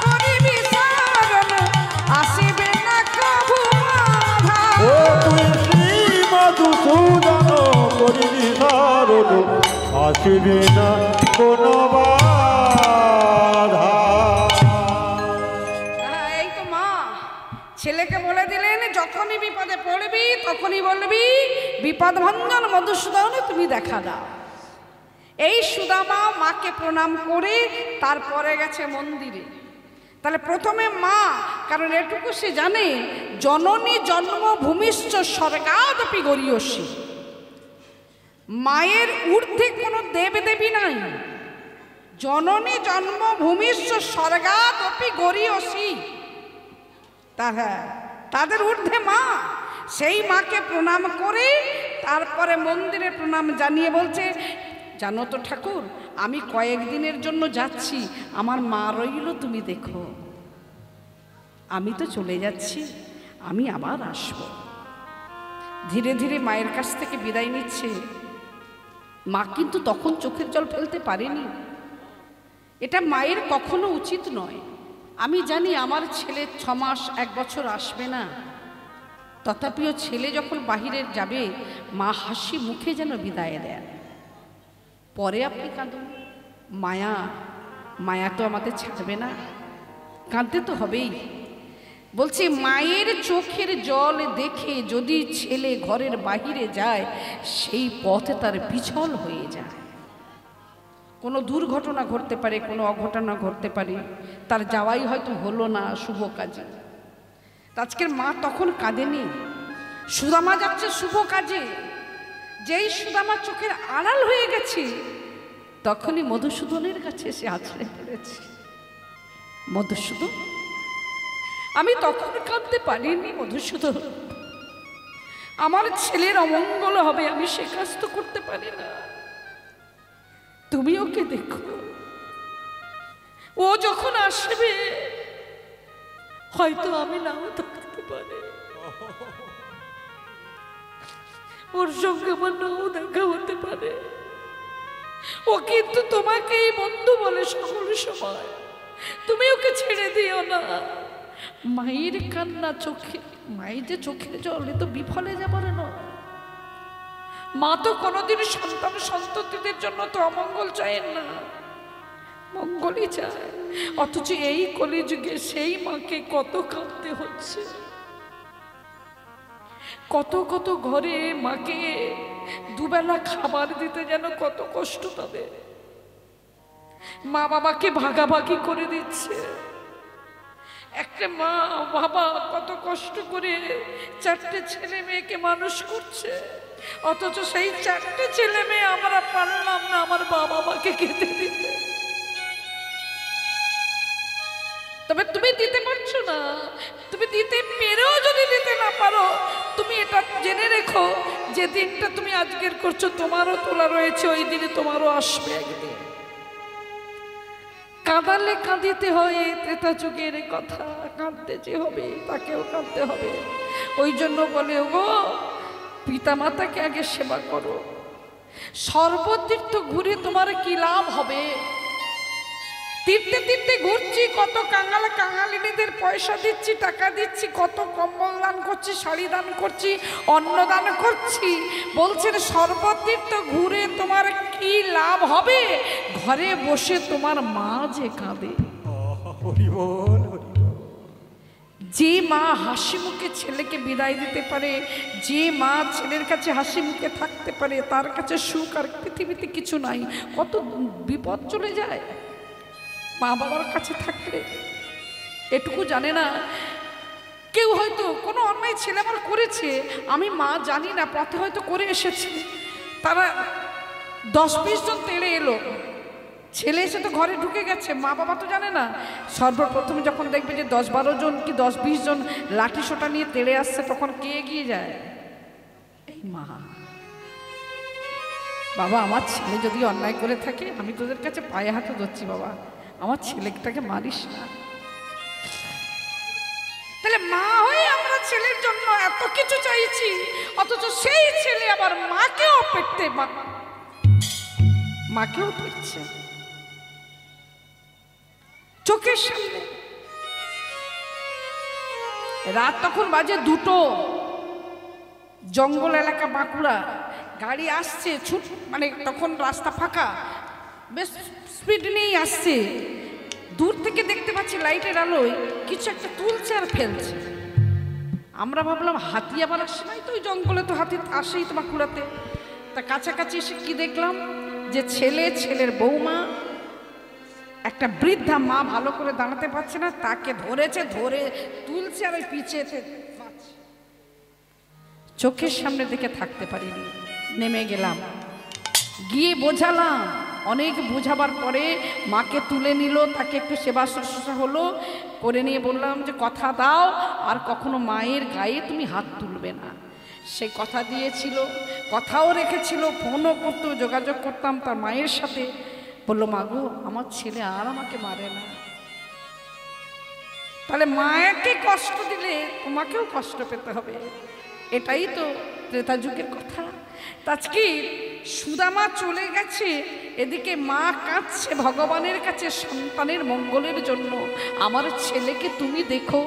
করিবি শরণ আসিবে না কভু বাধা। ও তুই শ্রীমধুসূদন করিবি শরণ আসিবে না কোনো বাধা। এই তো মা ছেলেকে বলে দিলেন যখনই বিপদে পড়বি তখনই বলবি বিপদ ভঞ্জন মধুসূদন তুমি দেখা দাও। এই সুদামা মাকে প্রণাম করে তারপরে গেছে মন্দিরে। তাহলে প্রথমে মা, কারণ এটুকু সে জানে জননী জন্মভূমিশ্চ স্বর্গাদপি গরীয়সী, মায়ের ঊর্ধ্বে কোনো দেবদেবী নাই। জননী জন্মভূমিশ্চ স্বর্গাদপি গরীয়সী, হ্যাঁ তাদের ঊর্ধ্বে মা। সেই মাকে প্রণাম করে তারপরে মন্দিরে প্রণাম জানিয়ে বলছে, জানো তো ঠাকুর, আমি কয়েকদিনের জন্য যাচ্ছি, আমার মা রইল, তুমি দেখো। আমি তো চলে যাচ্ছি, আমি আবার আসব। ধীরে ধীরে মায়ের কাছ থেকে বিদায় নিচ্ছে। মা কিন্তু তখন চোখের জল ফেলতে পারেনি। এটা মায়ের কখনো উচিত নয়। আমি জানি আমার ছেলে 6 মাস 1 বছর আসবে না, তথাপিও ছেলে যখন বাহিরে যাবে মা হাসি মুখে যেন বিদায় দেন। পরে আপনি কাঁদুন, মায়া, মায়া তো আমাদের ছাড়বে না, কাঁদতে তো হবেই। বলছে মায়ের চোখের জল দেখে যদি ছেলে ঘরের বাহিরে যায়, সেই পথে তার বিচল হয়ে যায়। কোনো দুর্ঘটনা ঘটতে পারে, কোনো অঘটনা ঘটতে পারে, তার যাওয়াই হয়তো হলো না শুভ কাজে। আজকের মা তখন কাঁদেনি, সুদামা যাচ্ছে শুভ কাজে। যেই সুদামা চোখের আড়াল হয়ে গেছে, তখনই মধুসূদনের কাছে সে আছড়ে পড়েছে। মধুসূদন, আমি তখন কাঁদতে পারিনি মধুসূদন, আমার ছেলের অমঙ্গল হবে, আমি সে কাজ তো করতে পারি না। তুমি ওকে দেখো, ও যখন আসবে হয়তো আমি নাও থাকতে পারি, ওর সঙ্গে আমার নাও দেখা হতে পারে। ও কিন্তু তোমাকেই বন্ধু বলে সকল সময়, তুমি ওকে ছেড়ে দিও না। মায়ের কান্না চোখে, মায়ের যে চোখের জল, এ তো বিফলে যাবার নয়। মা তো কোনোদিন সন্তান সন্ততিদের জন্য তো অমঙ্গল চায় না, মঙ্গলই চায়। অথচ এই কলিযুগে সেই মাকে কত কাঁদতে হচ্ছে। কত কত ঘরে মাকে দুবেলা খাবার দিতে যেন কত কষ্ট তাদের। মা বাবাকে ভাগাভাগি করে দিচ্ছে। একটা মা বাবা কত কষ্ট করে 4টে ছেলে মেয়েকে মানুষ করছে, অথচ সেই 4টে ছেলে মেয়ে আমরা পারলাম না আমার বাবা মাকে খেতে দিতে। তবে তুমি দিতে পারছো না, তুমি দিতে পেরেও যদি দিতে না পারো, তুমি এটা জেনে রেখো যে দিনটা তুমি আজকের করছো তোমারও তোলা রয়েছে, ওই দিনে তোমারও আসবে একদিন। কাঁদালে কাঁদিতে হয়, ত্রেতা যুগের কথা, কাঁদতে যে হবে তাকেও কাঁদতে হবে। ওই জন্য বলে গো পিতা মাতাকে আগে সেবা করো। সর্বতীর্থ ঘুরে তোমার কি লাভ হবে? তীর্থে তীর্থে ঘুরছি, কত কাঙালিনীদের পয়সা দিচ্ছি, টাকা দিচ্ছি, কত কম্বল দান করছি, শাড়ি দান করছি, অন্ন দান করছি। বলছেন সর্বতীর্থ ঘুরে তোমার কি লাভ হবে? ঘরে বসে তোমার মা যে কাঁদে। হরি বল, হরি বল। যে মা হাসি মুখে ছেলেকে বিদায় দিতে পারে, যে মা ছেলের কাছে হাসি মুখে থাকতে পারে, তার কাছে সুখ আর পৃথিবীতে কিছু নাই। কত বিপদ চলে যায় মা বাবার কাছে থাকলে। এটুকু জানে না কেউ, হয়তো কোনো অন্যায় ছেলে আমার করেছে, আমি মা জানি না, পথে হয়তো করে এসেছে। তারা 10-20 জন তেড়ে এলো, ছেলে এসে তো ঘরে ঢুকে গেছে, মা বাবা তো জানে না। সর্বপ্রথম যখন দেখবে যে 10-12 জন কি 10-20 জন লাঠি সোটা নিয়ে তেড়ে আসছে, তখন কে এগিয়ে যায়? এই মা। বাবা আমার ছেলে যদি অন্যায় করে থাকে, আমি তোদের কাছে পায়ে হাতে ধরছি, বাবা আমার ছেলেটাকে মারিস না। তাহলে মা হয়ে আমরা ছেলের জন্য এত কিছু চাইছি, অথচ সেই ছেলে আবার মাকেও পেটছে, চোখের সামনে। রাত তখন বাজে 2টো, জঙ্গল এলাকা বাঁকুড়া। গাড়ি আসছে মানে তখন রাস্তা ফাঁকা, বেশ স্পিড নিয়েই আসছে। দূর থেকে দেখতে পাচ্ছি লাইটের আলোয় কিছু একটা তুলছে আর ফেলছে। আমরা ভাবলাম হাতি আবার আসে নাই তো, ওই জঙ্গলে তো হাতি আসেই তো বাঁকুড়াতে। তা কাছাকাছি এসে কি দেখলাম, যে ছেলের বৌমা, একটা বৃদ্ধা মা ভালো করে দাঁড়াতে পারছে না, তাকে ধরে তুলছে আর ওই পিছেতে। চোখের সামনে দেখে থাকতে পারিনি, নেমে গেলাম, গিয়ে বোঝালাম। অনেক বোঝাবার পরে মাকে তুলে নিল, তাকে একটু সেবা শুশ্রূষা হলো, করে নিয়ে বললাম যে কথা দাও আর কখনো মায়ের গায়ে তুমি হাত তুলবে না। সে কথা দিয়েছিল, কথাও রেখেছিল, ফোনও করতো, যোগাযোগ করতাম তার মায়ের সাথে। বললো মা গো আমার ছেলে আর আমাকে মারে না। তাহলে মায়াকে কষ্ট দিলে তোমাকেও কষ্ট পেতে হবে, এটাই তো ত্রেতা যুগের কথা। আজকে সুদামা চলে গেছে, এদিকে মা কাঁদছে ভগবানের কাছে সন্তানের মঙ্গলের জন্য। আমার ছেলেকে তুমি দেখো,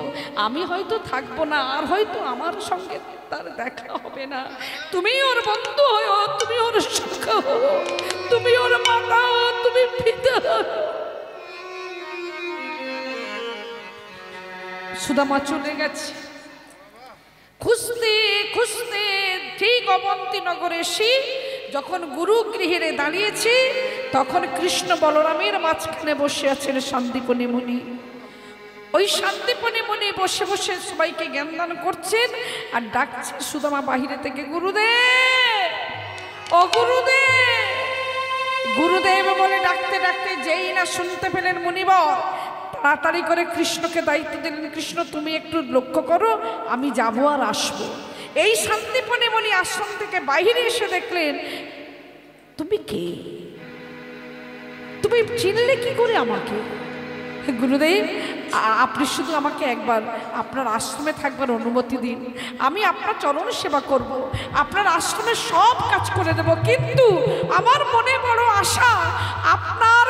আমি হয়তো থাকবো না, আর হয়তো আমার সঙ্গে তার দেখা হবে না। তুমি ওর বন্ধু হও, তুমি ওর সখা হও, তুমি ওর মাতা হও, তুমি পিতা হও। সুদামা চলে গেছে। খুঁজতে খুঁজতে ঠিক অবন্তীনগরে এসে যখন গুরু গৃহে দাঁড়িয়েছে, তখন কৃষ্ণ বলরামের মাঝখানে বসে আছেন শান্তিপনি মুনি। ওই শান্তিপনি মুনি বসে বসে সবাইকে জ্ঞানদান করছেন আর ডাকছেন সুদামা বাহিরে থেকে, গুরুদেব, ও গুরুদেব। গুরুদেব বলে ডাকতে ডাকতে যেই না শুনতে পেলেন মুনিবর, তাড়াতাড়ি করে কৃষ্ণকে দায়িত্ব দিলেন, কৃষ্ণ তুমি একটু লক্ষ্য করো, আমি যাবো আর আসবো। এই শান্তিপনি মুনি আশ্রম থেকে বাইরে এসে দেখলেন, তুমি কে? তুমি চিনলে কি করে আমাকে? গুরুদেব আপনি শুধু আমাকে একবার আপনার আশ্রমে থাকবার অনুমতি দিন, আমি আপনার চরণ সেবা করব, আপনার আশ্রমে সব কাজ করে দেব, কিন্তু আমার মনে বড় আশা আপনার